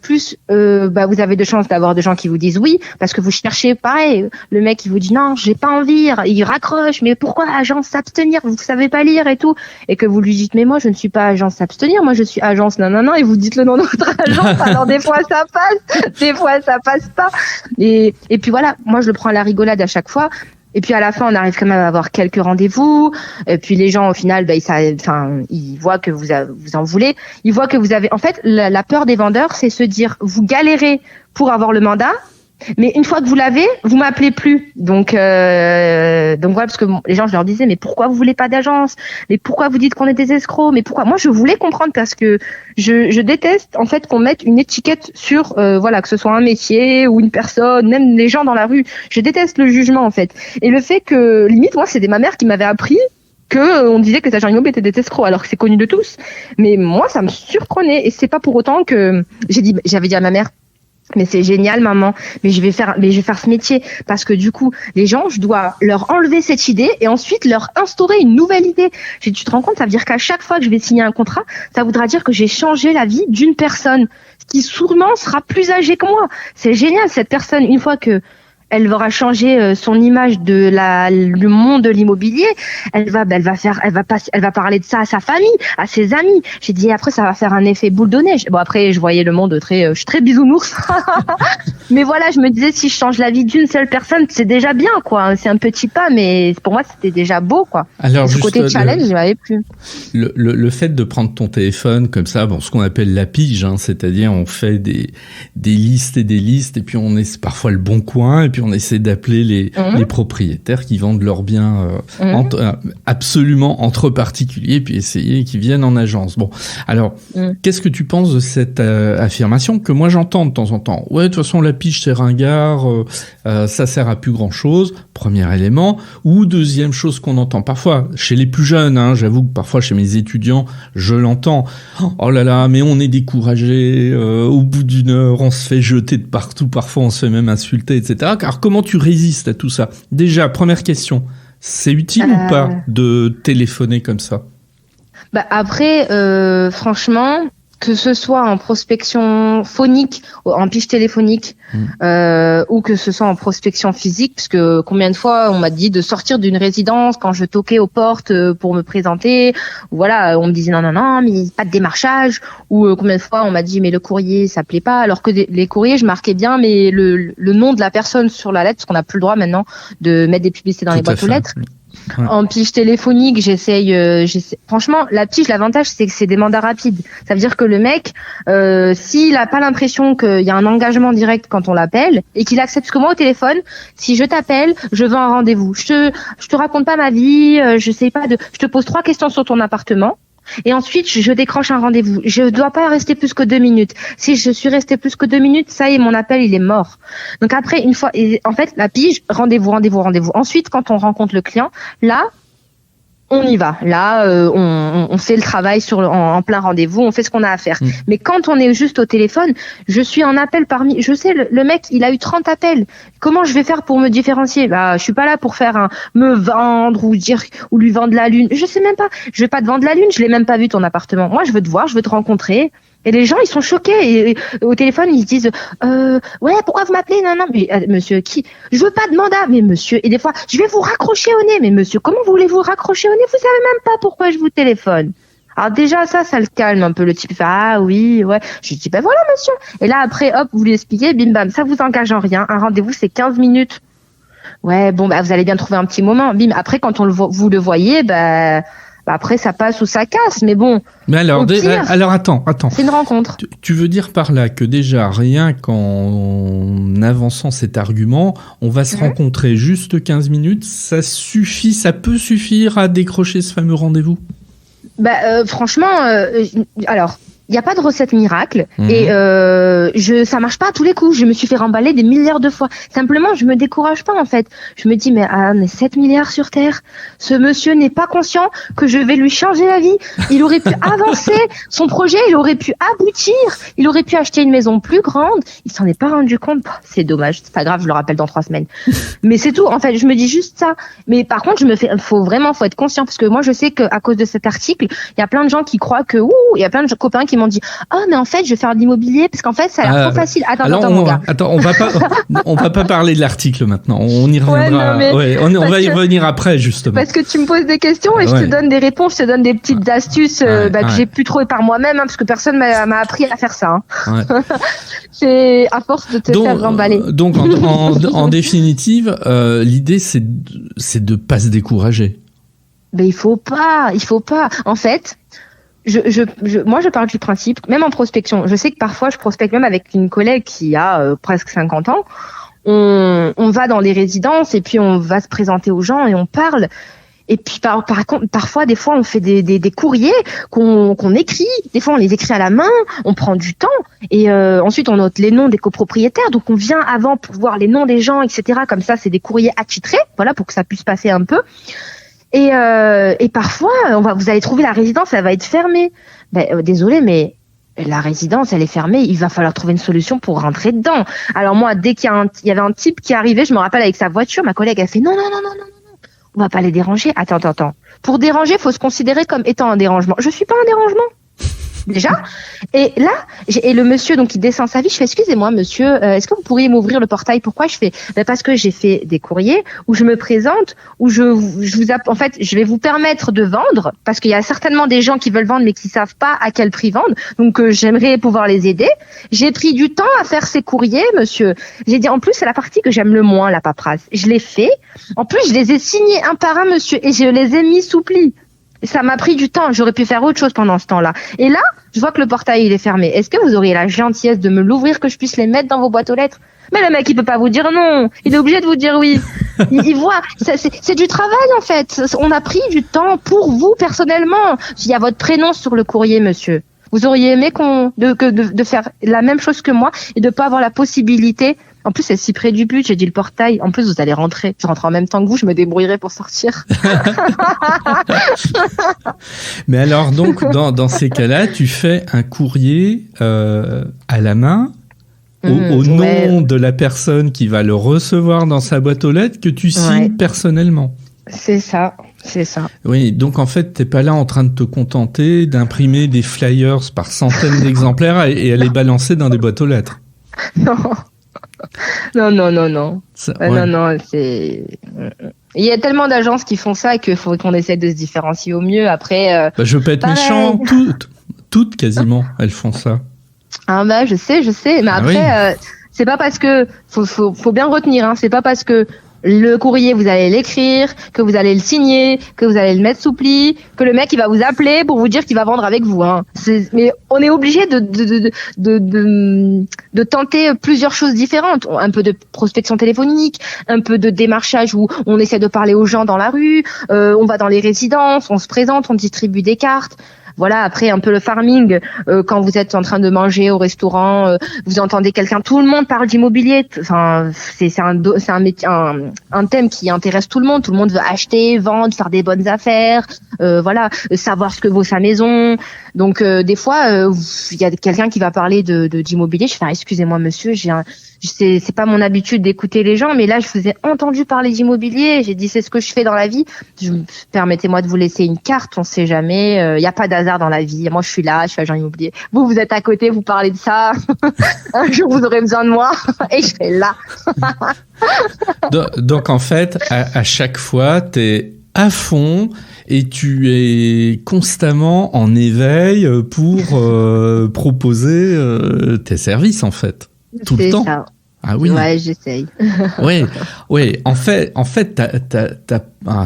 S2: plus vous avez de chances d'avoir des gens qui vous disent oui, parce que vous cherchez pareil, le mec il vous dit non, j'ai pas envie, il raccroche, mais pourquoi agence s'abstenir, vous savez pas lire et tout, et que vous lui dites mais moi je ne suis pas agence s'abstenir, moi je suis agence non, et vous dites le nom de votre agence, alors des fois ça passe, des fois ça passe pas. Et puis voilà, moi je le prends à la rigolade à chaque fois. Et puis à la fin, on arrive quand même à avoir quelques rendez-vous. Et puis les gens, au final, ils voient que vous en voulez. Ils voient que vous avez. En fait, la peur des vendeurs, c'est se dire, vous galérez pour avoir le mandat. Mais une fois que vous l'avez, vous m'appelez plus. Donc voilà, parce que les gens, je leur disais, mais pourquoi vous voulez pas d'agence? Mais pourquoi vous dites qu'on est des escrocs? Mais pourquoi? Moi, je voulais comprendre parce que je déteste en fait qu'on mette une étiquette sur, voilà, que ce soit un métier ou une personne, même les gens dans la rue. Je déteste le jugement en fait. Et le fait que, limite, moi, c'était ma mère qui m'avait appris que on disait que les agents immobiliers étaient des escrocs, alors que c'est connu de tous. Mais moi, ça me surprenait, et c'est pas pour autant que j'avais dit à ma mère, mais c'est génial, maman, mais je vais faire ce métier, parce que du coup, les gens, je dois leur enlever cette idée et ensuite leur instaurer une nouvelle idée. Tu te rends compte, ça veut dire qu'à chaque fois que je vais signer un contrat, ça voudra dire que j'ai changé la vie d'une personne qui sûrement sera plus âgée que moi. C'est génial, cette personne, une fois que elle aura changé son image du monde de l'immobilier. Elle va parler de ça à sa famille, à ses amis. J'ai dit après ça va faire un effet boule de neige. Bon après je voyais le monde je suis très bisounours. Mais voilà, je me disais si je change la vie d'une seule personne, c'est déjà bien quoi. C'est un petit pas, mais pour moi c'était déjà beau quoi.
S1: Alors
S2: ce côté challenge, je n'avais plus.
S1: Le fait de prendre ton téléphone comme ça, bon, ce qu'on appelle la pige, hein, c'est-à-dire on fait des listes et des listes, et puis on est parfois le bon coin, et puis on essaie d'appeler les propriétaires qui vendent leurs biens absolument entre particuliers, puis essayer qu'ils viennent en agence. Bon, alors, qu'est-ce que tu penses de cette affirmation que moi j'entends de temps en temps? Ouais, de toute façon, la pige, c'est ringard, ça sert à plus grand-chose, premier élément. Ou deuxième chose qu'on entend parfois, chez les plus jeunes, hein, j'avoue que parfois chez mes étudiants, je l'entends. Oh là là, mais on est découragé, au bout d'une heure, on se fait jeter de partout, parfois on se fait même insulter, etc. Alors comment tu résistes à tout ça? Déjà, première question, c'est utile ou pas de téléphoner comme ça?
S2: Bah après, franchement, que ce soit en prospection phonique, en pige téléphonique, ou que ce soit en prospection physique, parce que combien de fois on m'a dit de sortir d'une résidence quand je toquais aux portes pour me présenter, voilà, on me disait non, mais pas de démarchage, ou combien de fois on m'a dit mais le courrier ça plaît pas, alors que les courriers je marquais bien mais le nom de la personne sur la lettre, parce qu'on n'a plus le droit maintenant de mettre des publicités dans les boîtes aux lettres. Ouais. En pige téléphonique, j'essaye. Franchement, la pige, l'avantage, c'est que c'est des mandats rapides. Ça veut dire que le mec, s'il a pas l'impression qu'il y a un engagement direct quand on l'appelle et qu'il accepte, parce que moi au téléphone, si je t'appelle, je veux un rendez-vous. Je te raconte pas ma vie, je te pose 3 questions sur ton appartement. Et ensuite, je décroche un rendez-vous. Je ne dois pas rester plus que 2 minutes. Si je suis restée plus que 2 minutes, ça y est, mon appel, il est mort. Donc après, une fois, en fait, la pige, rendez-vous. Ensuite, quand on rencontre le client, là, on y va. Là, on fait le travail en plein rendez-vous, on fait ce qu'on a à faire. Mais quand on est juste au téléphone, je suis en appel je sais, le mec, il a eu 30 appels. Comment je vais faire pour me différencier? Bah, je suis pas là pour faire me vendre ou lui vendre la lune. Je sais même pas. Je vais pas te vendre la lune, je l'ai même pas vu ton appartement. Moi, je veux te voir, je veux te rencontrer. Et les gens, ils sont choqués. Et au téléphone, ils se disent, ouais, pourquoi vous m'appelez? Non, mais monsieur, qui? Je veux pas de mandat, mais monsieur. Et des fois, je vais vous raccrocher au nez. Mais monsieur, comment voulez-vous raccrocher au nez? Vous savez même pas pourquoi je vous téléphone. Alors déjà, ça le calme un peu. Le type fait, ah oui, ouais. Je dis, ben voilà, monsieur. Et là, après, hop, vous lui expliquez, bim bam, ça vous engage en rien. Un rendez-vous, c'est 15 minutes. Ouais, bon, bah, vous allez bien trouver un petit moment. Bim. Après, quand vous le voyez, après, ça passe ou ça casse, mais bon.
S1: Mais alors attends.
S2: C'est une rencontre.
S1: Tu veux dire par là que déjà, rien qu'en avançant cet argument, on va se rencontrer juste 15 minutes, ça peut suffire à décrocher ce fameux rendez-vous?
S2: Franchement, alors, il n'y a pas de recette miracle et ça marche pas à tous les coups. Je me suis fait remballer des milliards de fois. Simplement, je me décourage pas en fait. Je me dis on est 7 milliards sur Terre. Ce monsieur n'est pas conscient que je vais lui changer la vie. Il aurait pu avancer son projet, il aurait pu aboutir, il aurait pu acheter une maison plus grande. Il s'en est pas rendu compte. C'est dommage, c'est pas grave, je le rappelle dans 3 semaines. Mais c'est tout. En fait, je me dis juste ça. Mais par contre, faut être conscient parce que moi, je sais qu'à cause de cet article, il y a plein de gens qui croient que il y a plein de copains qui m'ont dit mais en fait je vais faire de l'immobilier parce qu'en fait ça a l'air trop facile.
S1: Attends, on va pas parler de l'article maintenant, on y reviendra. On va y revenir après justement.
S2: Parce que tu me poses des questions et je te donne des réponses, je te donne des petites astuces que j'ai pu trouver par moi-même parce que personne m'a appris à faire ça. C'est à force de te faire remballer.
S1: Donc en définitive, l'idée c'est de pas se décourager.
S2: Mais il faut pas. En fait, moi, je parle du principe, même en prospection. Je sais que parfois, je prospecte même avec une collègue qui a presque 50 ans. on va dans les résidences et puis on va se présenter aux gens et on parle. Et puis par contre, parfois, des fois, on fait des courriers qu'on écrit. Des fois, on les écrit à la main. On prend du temps. Et ensuite, on note les noms des copropriétaires. Donc, on vient avant pour voir les noms des gens, etc. Comme ça, c'est des courriers attitrés, voilà, pour que ça puisse passer un peu. Et parfois, vous allez trouver la résidence, elle va être fermée. Désolé, mais la résidence, elle est fermée. Il va falloir trouver une solution pour rentrer dedans. Alors moi, dès qu'il y avait un type qui arrivait, je me rappelle avec sa voiture, ma collègue a fait non. On va pas les déranger. Attends. Pour déranger, faut se considérer comme étant un dérangement. Je suis pas un dérangement. Déjà. Et là, et le monsieur, donc, il descend sa vie. Je fais, excusez-moi, monsieur, est-ce que vous pourriez m'ouvrir le portail? Pourquoi? Je fais, parce que j'ai fait des courriers où je me présente, où en fait, je vais vous permettre de vendre, parce qu'il y a certainement des gens qui veulent vendre, mais qui savent pas à quel prix vendre. Donc, j'aimerais pouvoir les aider. J'ai pris du temps à faire ces courriers, monsieur. J'ai dit, en plus, c'est la partie que j'aime le moins, la paperasse. Je l'ai fait. En plus, je les ai signés un par un, monsieur, et je les ai mis sous pli. Ça m'a pris du temps. J'aurais pu faire autre chose pendant ce temps-là. Et là, je vois que le portail, il est fermé. Est-ce que vous auriez la gentillesse de me l'ouvrir, que je puisse les mettre dans vos boîtes aux lettres? Mais le mec, il peut pas vous dire non. Il est obligé de vous dire oui. Il voit. C'est du travail, en fait. On a pris du temps pour vous, personnellement. Il y a votre prénom sur le courrier, monsieur. Vous auriez aimé de faire la même chose que moi et de pas avoir la possibilité. En plus, c'est si près du but. J'ai dit le portail. En plus, vous allez rentrer. Je rentre en même temps que vous. Je me débrouillerai pour sortir.
S1: Mais alors, donc, dans ces cas-là, tu fais un courrier à la main au nom de la personne qui va le recevoir dans sa boîte aux lettres que tu signes personnellement.
S2: C'est ça.
S1: Oui, donc en fait, t'es pas là en train de te contenter d'imprimer des flyers par centaines d'exemplaires et à les balancer dans des boîtes aux lettres.
S2: Non. Non, c'est... Il y a tellement d'agences qui font ça qu'il faut qu'on essaie de se différencier au mieux. Après,
S1: je veux pas être méchant, toutes quasiment, elles font ça.
S2: Ah je sais, mais après, c'est pas parce que faut bien retenir, hein, c'est pas parce que le courrier, vous allez l'écrire, que vous allez le signer, que vous allez le mettre sous pli, que le mec, il va vous appeler pour vous dire qu'il va vendre avec vous, hein. Mais on est obligé de tenter plusieurs choses différentes. Un peu de prospection téléphonique, un peu de démarchage où on essaie de parler aux gens dans la rue, on va dans les résidences, on se présente, on distribue des cartes. Voilà, après un peu le farming, quand vous êtes en train de manger au restaurant, vous entendez quelqu'un, tout le monde parle d'immobilier. Enfin, c'est un métier, un thème qui intéresse tout le monde. Tout le monde veut acheter, vendre, faire des bonnes affaires, voilà, savoir ce que vaut sa maison. Donc des fois, il y a quelqu'un qui va parler d'immobilier. Je fais, excusez-moi monsieur, c'est pas mon habitude d'écouter les gens, mais là je vous ai entendu parler d'immobilier. J'ai dit c'est ce que je fais dans la vie. Permettez-moi de vous laisser une carte. On sait jamais. Il y a pas d'hasard dans la vie. Moi je suis là, je suis agent immobilier. Vous êtes à côté, vous parlez de ça. Un jour vous aurez besoin de moi et je serai là.
S1: Donc en fait, à chaque fois, t'es à fond et tu es constamment en éveil pour proposer tes services en fait. Tout le temps.
S2: Ça.
S1: Ah oui.
S2: Ouais, j'essaye.
S1: Oui. En fait,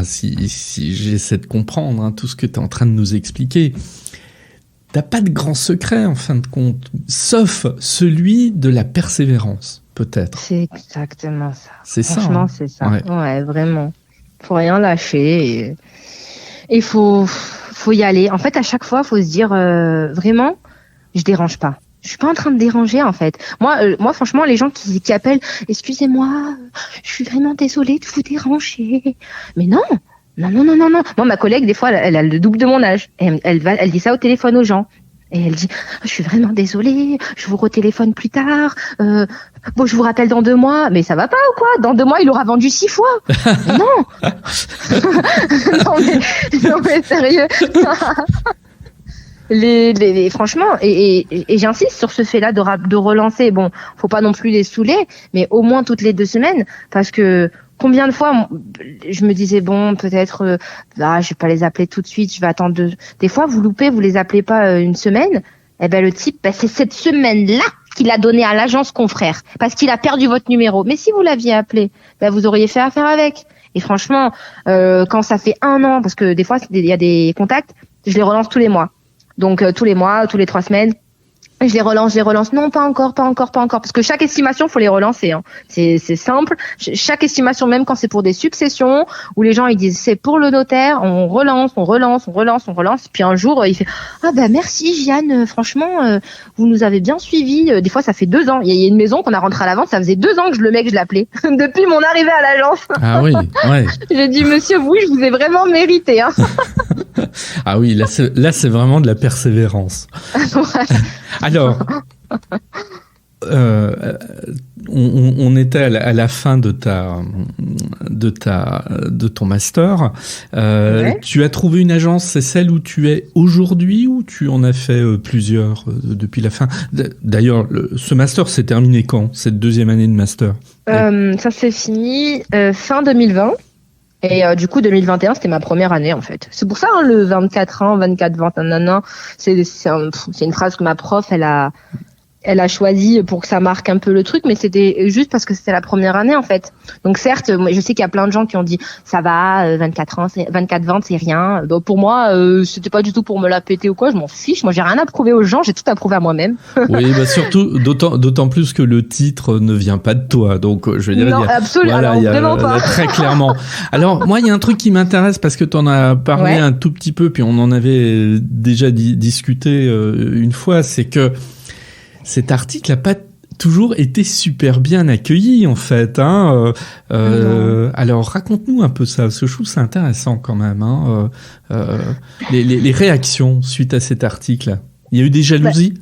S1: si j'essaie de comprendre tout ce que tu es en train de nous expliquer, t'as pas de grand secret en fin de compte, sauf celui de la persévérance, peut-être.
S2: C'est exactement ça.
S1: C'est ça.
S2: Franchement, c'est ça. Ouais, vraiment. Faut rien lâcher et faut y aller. En fait, à chaque fois, faut se dire vraiment, je dérange pas. Je suis pas en train de déranger en fait. Moi franchement, les gens qui appellent, excusez-moi, je suis vraiment désolée de vous déranger. Mais non. Moi, ma collègue, des fois, elle a le double de mon âge. Elle dit ça au téléphone aux gens. Et elle dit, je suis vraiment désolée, je vous retéléphone plus tard. Bon, je vous rappelle dans 2 mois. Mais ça va pas ou quoi? Dans 2 mois, il aura vendu 6 fois. Mais non. non mais sérieux. Franchement, et j'insiste sur ce fait-là de relancer. Bon, faut pas non plus les saouler, mais au moins toutes les 2 semaines, parce que combien de fois je me disais bon, peut-être je vais pas les appeler tout de suite, je vais attendre des fois vous loupez, vous les appelez pas une semaine, et ben le type, c'est cette semaine-là qu'il a donné à l'agence confrère parce qu'il a perdu votre numéro. Mais si vous l'aviez appelé, vous auriez fait affaire avec. Et franchement, quand ça fait 1 an, parce que des fois il y a des contacts, je les relance tous les mois. Donc tous les mois, tous les 3 semaines, Je les relance. Non, pas encore. Parce que chaque estimation, faut les relancer, hein. C'est simple. Chaque estimation, même quand c'est pour des successions, où les gens, ils disent, c'est pour le notaire, on relance. Puis un jour, il fait, ah, bah, merci, Jeanne, franchement, vous nous avez bien suivis. Des fois, ça fait 2 ans. Il y a une maison qu'on a rentrée à la vente, ça faisait 2 ans que je l'appelais. Depuis mon arrivée à l'agence.
S1: Ah oui, ouais.
S2: J'ai dit, monsieur, oui, je vous ai vraiment mérité, hein.
S1: Ah oui, là, c'est vraiment de la persévérance. Alors, on était à la fin de ton master.
S2: Ouais.
S1: Tu as trouvé une agence, c'est celle où tu es aujourd'hui, ou tu en as fait plusieurs depuis la fin? D'ailleurs, ce master s'est terminé quand, cette deuxième année de master?
S2: Ça s'est fini fin 2020. Et du coup, 2021, c'était ma première année, en fait. C'est pour ça, hein, le 24 ans, 24-20, nanana, c'est une phrase que ma prof, elle a choisi pour que ça marque un peu le truc, mais c'était juste parce que c'était la première année, en fait. Donc certes, moi, je sais qu'il y a plein de gens qui ont dit ça va, 24 ans, 24-20, c'est rien. Donc pour moi, c'était pas du tout pour me la péter ou quoi, je m'en fiche. Moi, j'ai rien à prouver aux gens, j'ai tout à prouver à moi-même.
S1: Oui, bah surtout, d'autant plus que le titre ne vient pas de toi. Donc, je veux dire,
S2: non, absolument,
S1: voilà,
S2: vraiment pas.
S1: très clairement. Alors, moi, il y a un truc qui m'intéresse parce que tu en as parlé un tout petit peu, puis on en avait déjà discuté une fois, c'est que cet article n'a pas toujours été super bien accueilli, en fait. Hein. Alors, raconte-nous un peu ça, parce que je trouve ça intéressant quand même. Hein. Les réactions suite à cet article. Il y a eu des jalousies?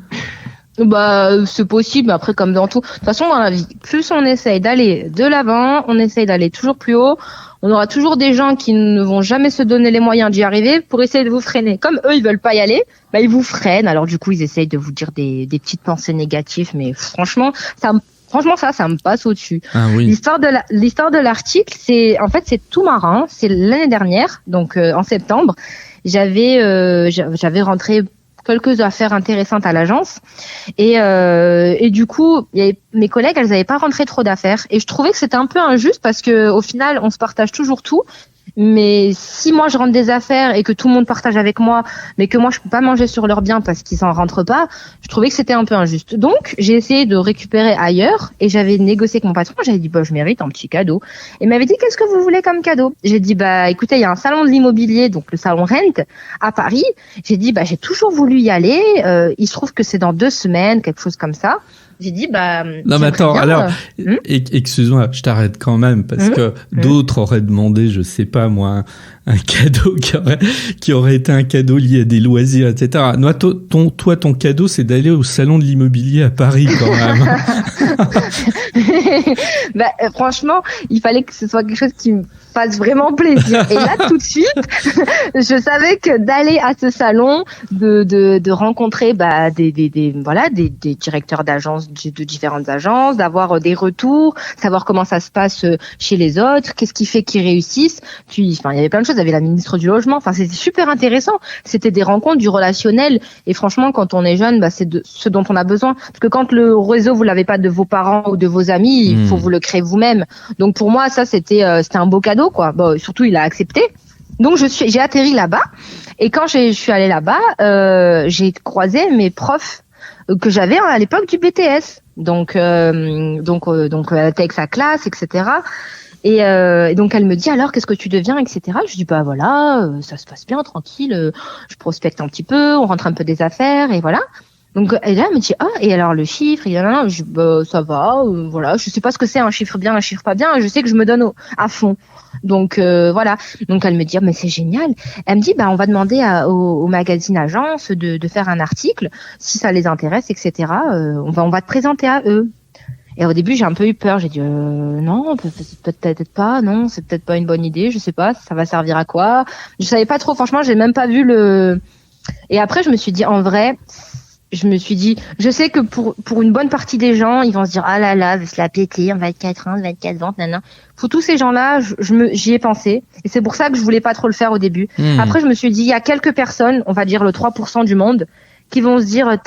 S2: Bah, c'est possible, mais après, comme dans tout. De toute façon, dans la vie, plus on essaye d'aller de l'avant, on essaye d'aller toujours plus haut, on aura toujours des gens qui ne vont jamais se donner les moyens d'y arriver pour essayer de vous freiner. Comme eux, ils veulent pas y aller, bah, ils vous freinent. Alors, du coup, ils essayent de vous dire des petites pensées négatives, mais franchement, ça me passe au-dessus.
S1: Ah oui.
S2: L'histoire de l'article, c'est tout marrant. C'est l'année dernière, donc en septembre, j'avais rentré quelques affaires intéressantes à l'agence et du coup mes collègues, elles n'avaient pas rentré trop d'affaires et je trouvais que c'était un peu injuste parce que au final on se partage toujours tout, mais si moi je rentre des affaires et que tout le monde partage avec moi mais que moi je peux pas manger sur leurs biens parce qu'ils s'en rentrent pas, je trouvais que c'était un peu injuste. Donc j'ai essayé de récupérer ailleurs et j'avais négocié avec mon patron, j'avais dit bah je mérite un petit cadeau. Et il m'avait dit qu'est-ce que vous voulez comme cadeau? J'ai dit bah écoutez, il y a un salon de l'immobilier, donc le salon Rent à Paris. J'ai dit bah j'ai toujours voulu y aller, il se trouve que c'est dans 2 semaines, quelque chose comme ça. J'ai dit bah
S1: non mais attends, alors excuse-moi, je t'arrête quand même parce que d'autres auraient demandé, je sais pas moi, un cadeau qui aurait été un cadeau lié à des loisirs, etc. Moi, ton cadeau, c'est d'aller au salon de l'immobilier à Paris quand même.
S2: Bah, franchement, il fallait que ce soit quelque chose qui me fasse vraiment plaisir. Et là, tout de suite, je savais que d'aller à ce salon, de rencontrer bah, des directeurs d'agences, de différentes agences, d'avoir des retours, savoir comment ça se passe chez les autres, qu'est-ce qui fait qu'ils réussissent. Puis, enfin, il y avait plein de choses. Il y avait la ministre du logement. Enfin, c'était super intéressant. C'était des rencontres, du relationnel. Et franchement, quand on est jeune, bah, c'est de ce dont on a besoin. Parce que quand le réseau, vous l'avez pas de vos parents ou de vos amis, il faut vous le créer vous-même. Donc pour moi, ça c'était un beau cadeau, quoi. Bon, surtout, il a accepté. Donc j'ai atterri là-bas. Et quand je suis allée là-bas, j'ai croisé mes profs que j'avais à l'époque du BTS. Donc elle était avec sa classe, etc. Et donc elle me dit alors qu'est-ce que tu deviens, etc. Je dis bah voilà, ça se passe bien, tranquille. Je prospecte un petit peu, on rentre un peu des affaires et voilà. Donc elle me dit ah et alors le chiffre, je bah ça va, voilà, je sais pas ce que c'est un chiffre bien, un chiffre pas bien, je sais que je me donne à fond. Donc voilà. Donc elle me dit mais c'est génial. Elle me dit bah on va demander au magazine Agence de faire un article si ça les intéresse, etc. On va te présenter à eux. Et au début, j'ai un peu eu peur. J'ai dit non, peut-être pas. Non, c'est peut-être pas une bonne idée. Je sais pas. Ça va servir à quoi? Je savais pas trop. Franchement, j'ai même pas vu le. Et après, je me suis dit en vrai, je sais que pour une bonne partie des gens, ils vont se dire ah là là, se la péter en 24 ans, 24 ventes, nanana. Pour tous ces gens-là, j'y ai pensé. Et c'est pour ça que je voulais pas trop le faire au début. Après, je me suis dit il y a quelques personnes, on va dire le 3% du monde, qui vont se dire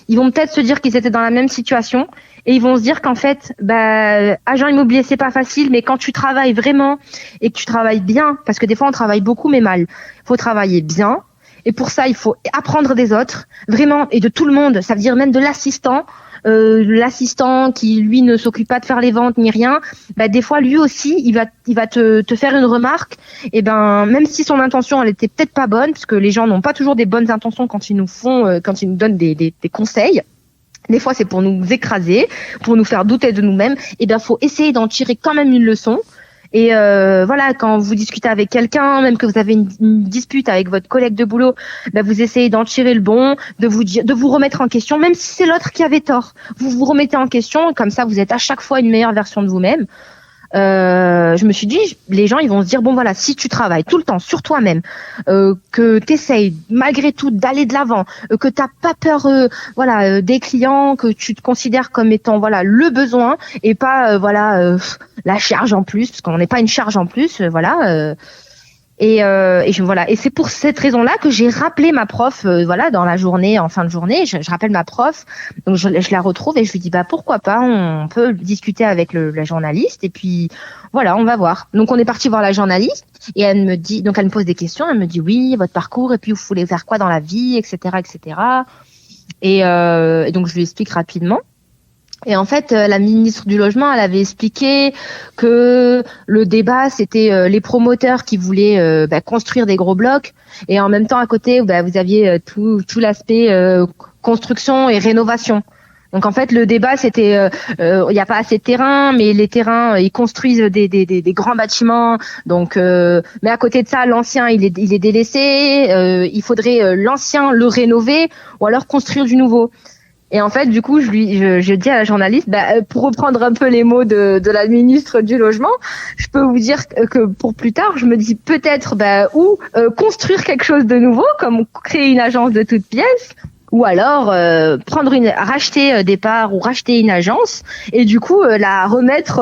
S2: ils vont peut-être se dire qu'ils étaient dans la même situation. Et ils vont se dire qu'en fait, bah, agent immobilier, c'est pas facile, mais quand tu travailles vraiment et que tu travailles bien, parce que des fois on travaille beaucoup mais mal, faut travailler bien Et pour ça, il faut apprendre des autres, vraiment, et de tout le monde. Ça veut dire même de l'assistant. L'assistant qui lui ne s'occupe pas de faire les ventes ni rien, bah des fois lui aussi il va te faire une remarque, et ben même si son intention elle était peut-être pas bonne, parce que les gens n'ont pas toujours des bonnes intentions quand ils nous donnent des conseils. Des fois c'est pour nous écraser, pour nous faire douter de nous-mêmes, et ben faut essayer d'en tirer quand même une leçon. Et voilà, quand vous discutez avec quelqu'un, même que vous avez une dispute avec votre collègue de boulot, ben vous essayez d'en tirer le bon, de vous remettre en question, même si c'est l'autre qui avait tort. Vous vous remettez en question, comme ça vous êtes à chaque fois une meilleure version de vous-même. Je me suis dit, les gens ils vont se dire bon voilà, si tu travailles tout le temps sur toi-même, que t'essayes malgré tout d'aller de l'avant, que t'as pas peur des clients, que tu te considères comme étant voilà le besoin et pas la charge en plus, parce qu'on n'est pas une charge en plus, et c'est pour cette raison-là que j'ai rappelé ma prof, dans la journée, en fin de journée, je rappelle ma prof, donc je la retrouve et je lui dis pourquoi pas, on peut discuter avec la journaliste et puis voilà, on va voir. Donc on est parti voir la journaliste et elle me pose des questions, elle me dit oui, votre parcours et puis vous voulez faire quoi dans la vie, etc., etc. Et donc je lui explique rapidement. Et en fait, la ministre du Logement, elle avait expliqué que le débat, c'était les promoteurs qui voulaient construire des gros blocs, et en même temps, à côté, vous aviez tout l'aspect construction et rénovation. Donc en fait, le débat, c'était il n'y a pas assez de terrain, mais les terrains, ils construisent des grands bâtiments. Donc, mais à côté de ça, l'ancien, il est délaissé. Il faudrait l'ancien le rénover ou alors construire du nouveau. Et en fait, du coup, je dis à la journaliste, pour reprendre un peu les mots de la ministre du Logement, je peux vous dire que pour plus tard, je me dis peut-être construire quelque chose de nouveau, comme créer une agence de toutes pièces, ou alors racheter des parts ou racheter une agence et du coup la remettre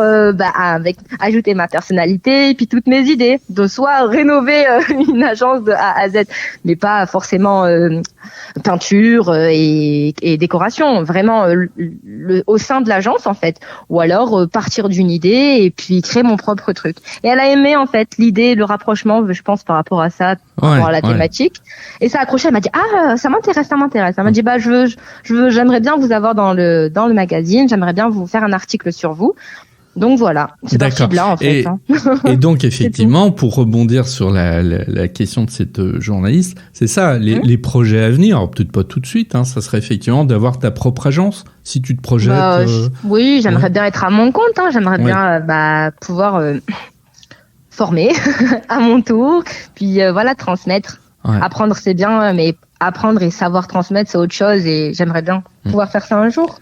S2: avec ajouter ma personnalité et puis toutes mes idées, de soit rénover une agence de A à Z, mais pas forcément peinture et décoration, vraiment au sein de l'agence en fait, ou alors partir d'une idée et puis créer mon propre truc. Et elle a aimé en fait l'idée, le rapprochement, je pense, par rapport à ça, par rapport à la thématique, et ça a accroché. Elle m'a dit ça m'intéresse. Elle m'a dit j'aimerais bien vous avoir dans le magazine, j'aimerais bien vous faire un article sur vous. Donc voilà, c'est parti de là en fait.
S1: Et donc effectivement, pour rebondir sur la question de cette journaliste, c'est ça, les projets à venir, alors peut-être pas tout de suite, ça serait effectivement d'avoir ta propre agence, si tu te projettes.
S2: Oui, j'aimerais bien être à mon compte, j'aimerais bien pouvoir former à mon tour, puis transmettre. Ouais. Apprendre c'est bien, mais apprendre et savoir transmettre c'est autre chose, et j'aimerais bien pouvoir faire ça un jour.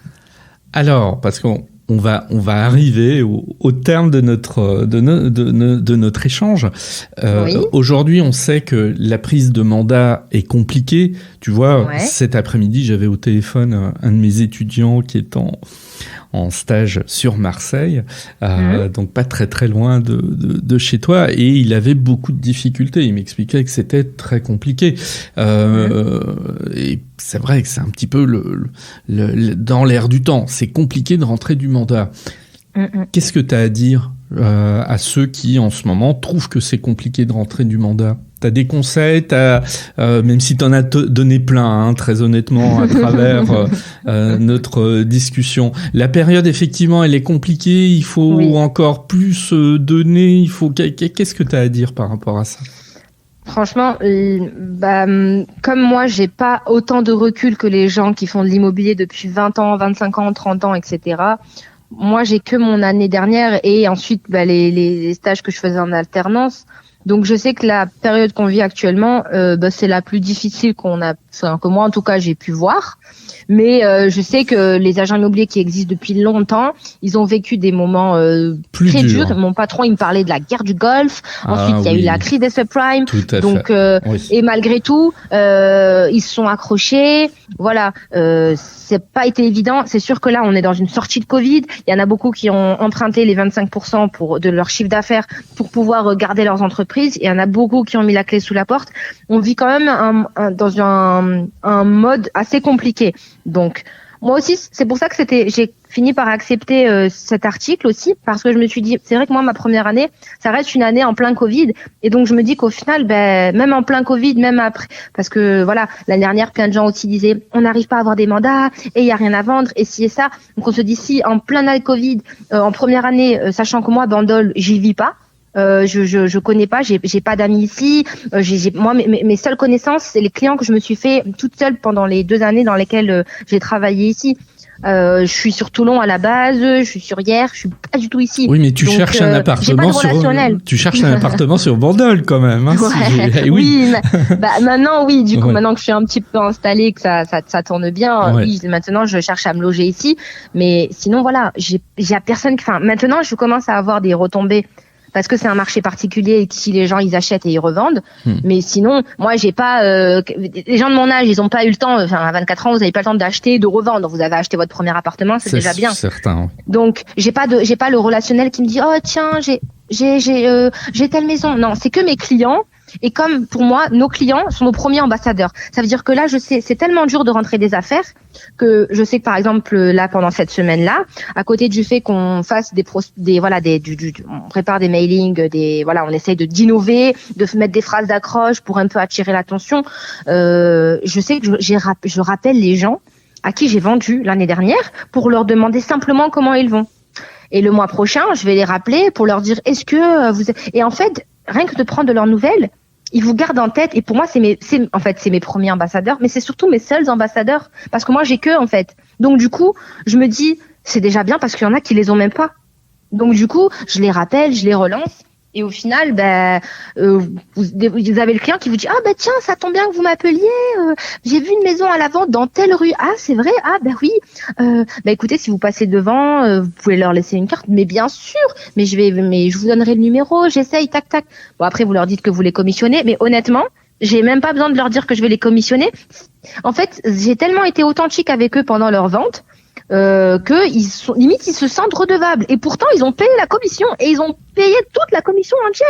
S1: Alors, parce qu'on va arriver au terme de notre échange. Aujourd'hui, on sait que la prise de mandat est compliquée. Tu vois, cet après-midi, j'avais au téléphone un de mes étudiants qui est en stage sur Marseille, donc pas très très loin de chez toi, et il avait beaucoup de difficultés. Il m'expliquait que c'était très compliqué. Et c'est vrai que c'est un petit peu dans l'air du temps. C'est compliqué de rentrer du mandat. Qu'est-ce que tu as à dire à ceux qui, en ce moment, trouvent que c'est compliqué de rentrer du mandat? T'as des conseils, même si t'en as donné plein, très honnêtement, à travers notre discussion. La période, effectivement, elle est compliquée. Il faut encore plus donner. Qu'est-ce que t'as à dire par rapport à ça?
S2: Franchement, comme moi, j'ai pas autant de recul que les gens qui font de l'immobilier depuis 20 ans, 25 ans, 30 ans, etc. Moi, j'ai que mon année dernière et ensuite les stages que je faisais en alternance. Donc je sais que la période qu'on vit actuellement, c'est la plus difficile que moi en tout cas j'ai pu voir. Mais je sais que les agents immobiliers qui existent depuis longtemps, ils ont vécu des moments très durs. Mon patron, il me parlait de la guerre du Golfe. Ensuite, il y a eu la crise des subprimes. Donc et malgré tout, ils se sont accrochés. Voilà, c'est pas été évident. C'est sûr que là, on est dans une sortie de Covid. Il y en a beaucoup qui ont emprunté les 25% de leur chiffre d'affaires pour pouvoir garder leurs entreprises. Il y en a beaucoup qui ont mis la clé sous la porte. On vit quand même dans un mode assez compliqué. Donc Moi aussi, c'est pour ça que j'ai fini par accepter cet article aussi, parce que je me suis dit, c'est vrai que moi, ma première année, ça reste une année en plein Covid, et donc je me dis qu'au final, même en plein Covid, même après, parce que voilà, l'année dernière, plein de gens aussi disaient, on n'arrive pas à avoir des mandats, et il y a rien à vendre, et ci et ça. Donc on se dit, si en plein année Covid, en première année, sachant que moi, Bandol, j'y vis pas. Je connais pas, j'ai pas d'amis ici. Moi, mes seules connaissances, c'est les clients que je me suis fait toute seule pendant les 2 années dans lesquelles j'ai travaillé ici. Je suis sur Toulon à la base, je suis sur Hyères, je suis pas du tout ici.
S1: Oui, mais tu cherches un appartement sur Bandol quand même. Hein,
S2: ouais. Oui, maintenant oui, du coup maintenant que je suis un petit peu installée, que ça tourne bien, oui, maintenant je cherche à me loger ici. Mais sinon voilà, j'ai personne. Enfin, maintenant je commence à avoir des retombées. Parce que c'est un marché particulier et que si les gens ils achètent et ils revendent. Mais sinon, moi j'ai pas les gens de mon âge, ils ont pas eu le temps, enfin à 24 ans, vous avez pas le temps d'acheter, de revendre. Vous avez acheté votre premier appartement, c'est déjà bien.
S1: Certain.
S2: Donc, j'ai pas le relationnel qui me dit "Oh tiens, j'ai telle maison." Non, c'est que mes clients. Et comme pour moi, nos clients sont nos premiers ambassadeurs. Ça veut dire que là, je sais, c'est tellement dur de rentrer des affaires que je sais que par exemple là pendant cette semaine-là, à côté du fait qu'on fasse on prépare des mailings, on essaye d'innover, de mettre des phrases d'accroche pour un peu attirer l'attention. Je sais que je rappelle les gens à qui j'ai vendu l'année dernière pour leur demander simplement comment ils vont. Et le mois prochain, je vais les rappeler pour leur dire est-ce que vous... Et en fait, rien que de prendre de leurs nouvelles, ils vous gardent en tête. Et pour moi, c'est mes premiers ambassadeurs, mais c'est surtout mes seuls ambassadeurs. Parce que moi, j'ai qu'eux, en fait. Donc, du coup, je me dis, c'est déjà bien parce qu'il y en a qui les ont même pas. Donc, du coup, je les rappelle, je les relance. Et au final, vous avez le client qui vous dit tiens, ça tombe bien que vous m'appeliez. J'ai vu une maison à la vente dans telle rue. Ah, c'est vrai. Ah oui. Écoutez, si vous passez devant, vous pouvez leur laisser une carte. Mais bien sûr. Mais je vous donnerai le numéro. J'essaye. Tac tac. Bon, après vous leur dites que vous les commissionnez. Mais honnêtement, j'ai même pas besoin de leur dire que je vais les commissionner. En fait, j'ai tellement été authentique avec eux pendant leur vente. Ils se sentent redevables et pourtant ils ont payé la commission et ils ont payé toute la commission entière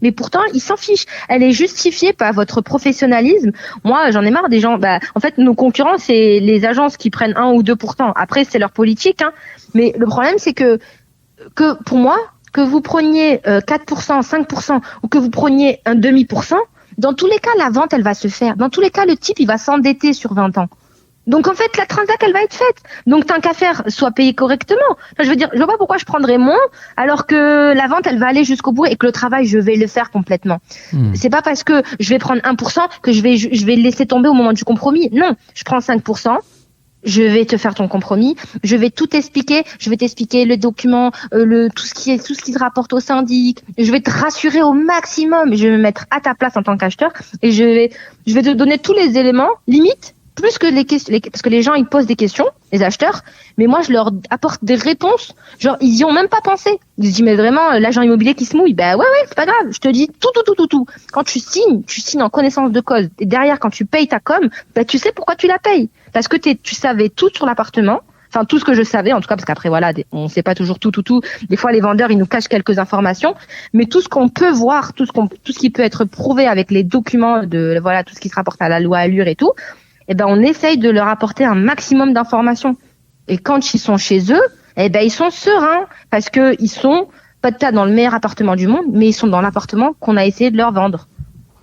S2: mais pourtant ils s'en fichent, elle est justifiée par votre professionnalisme. Moi j'en ai marre des gens, en fait nos concurrents c'est les agences qui prennent 1 ou 2%, après c'est leur politique mais le problème c'est que pour moi que vous preniez 4%, 5% ou que vous preniez un demi%, dans tous les cas la vente elle va se faire, dans tous les cas le type il va s'endetter sur 20 ans. Donc en fait la transac elle va être faite. Donc tant qu'à faire, soit payé correctement. Enfin, je veux dire, je vois pas pourquoi je prendrais moins alors que la vente elle va aller jusqu'au bout et que le travail je vais le faire complètement. C'est pas parce que je vais prendre 1% que je vais le laisser tomber au moment du compromis. Non, je prends 5%. Je vais te faire ton compromis. Je vais tout expliquer. Je vais t'expliquer le document, tout ce qui se rapporte au syndic. Je vais te rassurer au maximum. Je vais me mettre à ta place en tant qu'acheteur et je vais te donner tous les éléments, limite. Plus que les questions, parce que les gens ils posent des questions, les acheteurs, mais moi je leur apporte des réponses. Genre ils y ont même pas pensé. Ils se disent mais vraiment l'agent immobilier qui se mouille, ouais c'est pas grave. Je te dis tout. Quand tu signes en connaissance de cause. Et derrière quand tu payes ta com, tu sais pourquoi tu la payes. Parce que tu savais tout sur l'appartement. Enfin tout ce que je savais en tout cas parce qu'après voilà on sait pas toujours tout. Des fois les vendeurs ils nous cachent quelques informations, mais tout ce qu'on peut voir, tout ce qui peut être prouvé avec les documents de tout ce qui se rapporte à la loi Allure et tout. On essaye de leur apporter un maximum d'informations. Et quand ils sont chez eux, ils sont sereins parce que ils sont peut-être dans le meilleur appartement du monde, mais ils sont dans l'appartement qu'on a essayé de leur vendre.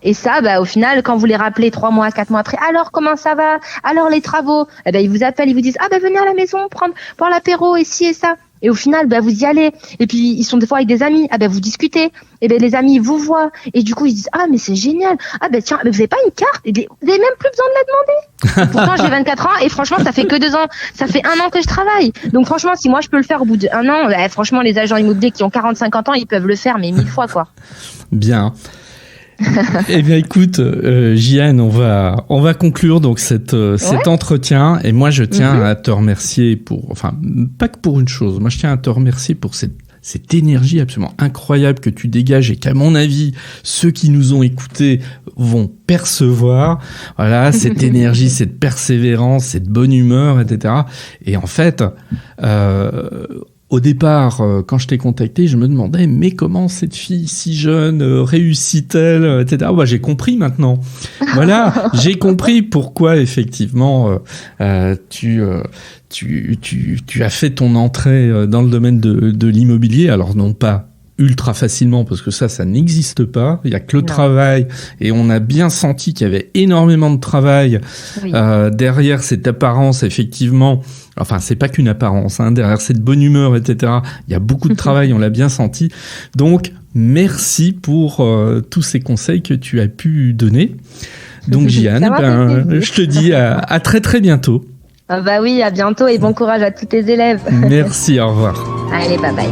S2: Et ça, au final, quand vous les rappelez 3 mois, 4 mois après, alors comment ça va? Alors les travaux? Ils vous appellent, ils vous disent venez à la maison prendre l'apéro et ci et ça. Et au final, vous y allez. Et puis, ils sont des fois avec des amis. Vous discutez. Et les amis, ils vous voient. Et du coup, ils disent, mais c'est génial. Tiens, mais vous avez pas une carte? Vous avez même plus besoin de la demander. Pourtant, j'ai 24 ans et franchement, ça fait que 2 ans. Ça fait 1 an que je travaille. Donc, franchement, si moi, je peux le faire au bout d'1 an, franchement, les agents immobiliers qui ont 40-50 ans, ils peuvent le faire, mais 1000 fois, quoi.
S1: Bien. Eh bien, écoute, Jiane, on va conclure donc cet entretien. Et moi, je tiens à te remercier pas que pour une chose. Moi, je tiens à te remercier pour cette énergie absolument incroyable que tu dégages et qu'à mon avis, ceux qui nous ont écoutés vont percevoir. Voilà, cette énergie, cette persévérance, cette bonne humeur, etc. Et en fait, au départ, quand je t'ai contacté, je me demandais, mais comment cette fille si jeune réussit-elle, etc. Bah, j'ai compris maintenant. Voilà, j'ai compris pourquoi effectivement tu as fait ton entrée dans le domaine de l'immobilier. Alors non pas ultra facilement, parce que ça n'existe pas. Il y a que le travail, et on a bien senti qu'il y avait énormément de travail derrière cette apparence, effectivement. Enfin, c'est pas qu'une apparence, hein, derrière cette bonne humeur, etc. Il y a beaucoup de travail, on l'a bien senti. Donc, merci pour tous ces conseils que tu as pu donner. Donc, Giane, je te dis à très très bientôt.
S2: Bah oui, à bientôt et bon courage à tous tes élèves.
S1: Merci, au revoir.
S2: Allez, bye bye.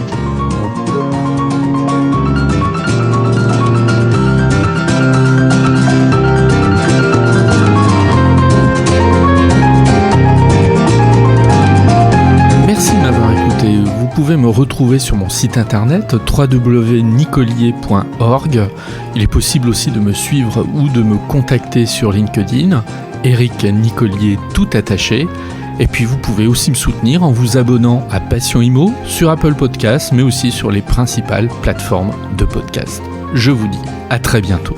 S1: Vous pouvez me retrouver sur mon site internet www.nicolier.org. Il est possible aussi de me suivre ou de me contacter sur LinkedIn, Eric Nicolier tout attaché. Et puis vous pouvez aussi me soutenir en vous abonnant à Passion Immo sur Apple Podcasts, mais aussi sur les principales plateformes de podcast. Je vous dis à très bientôt.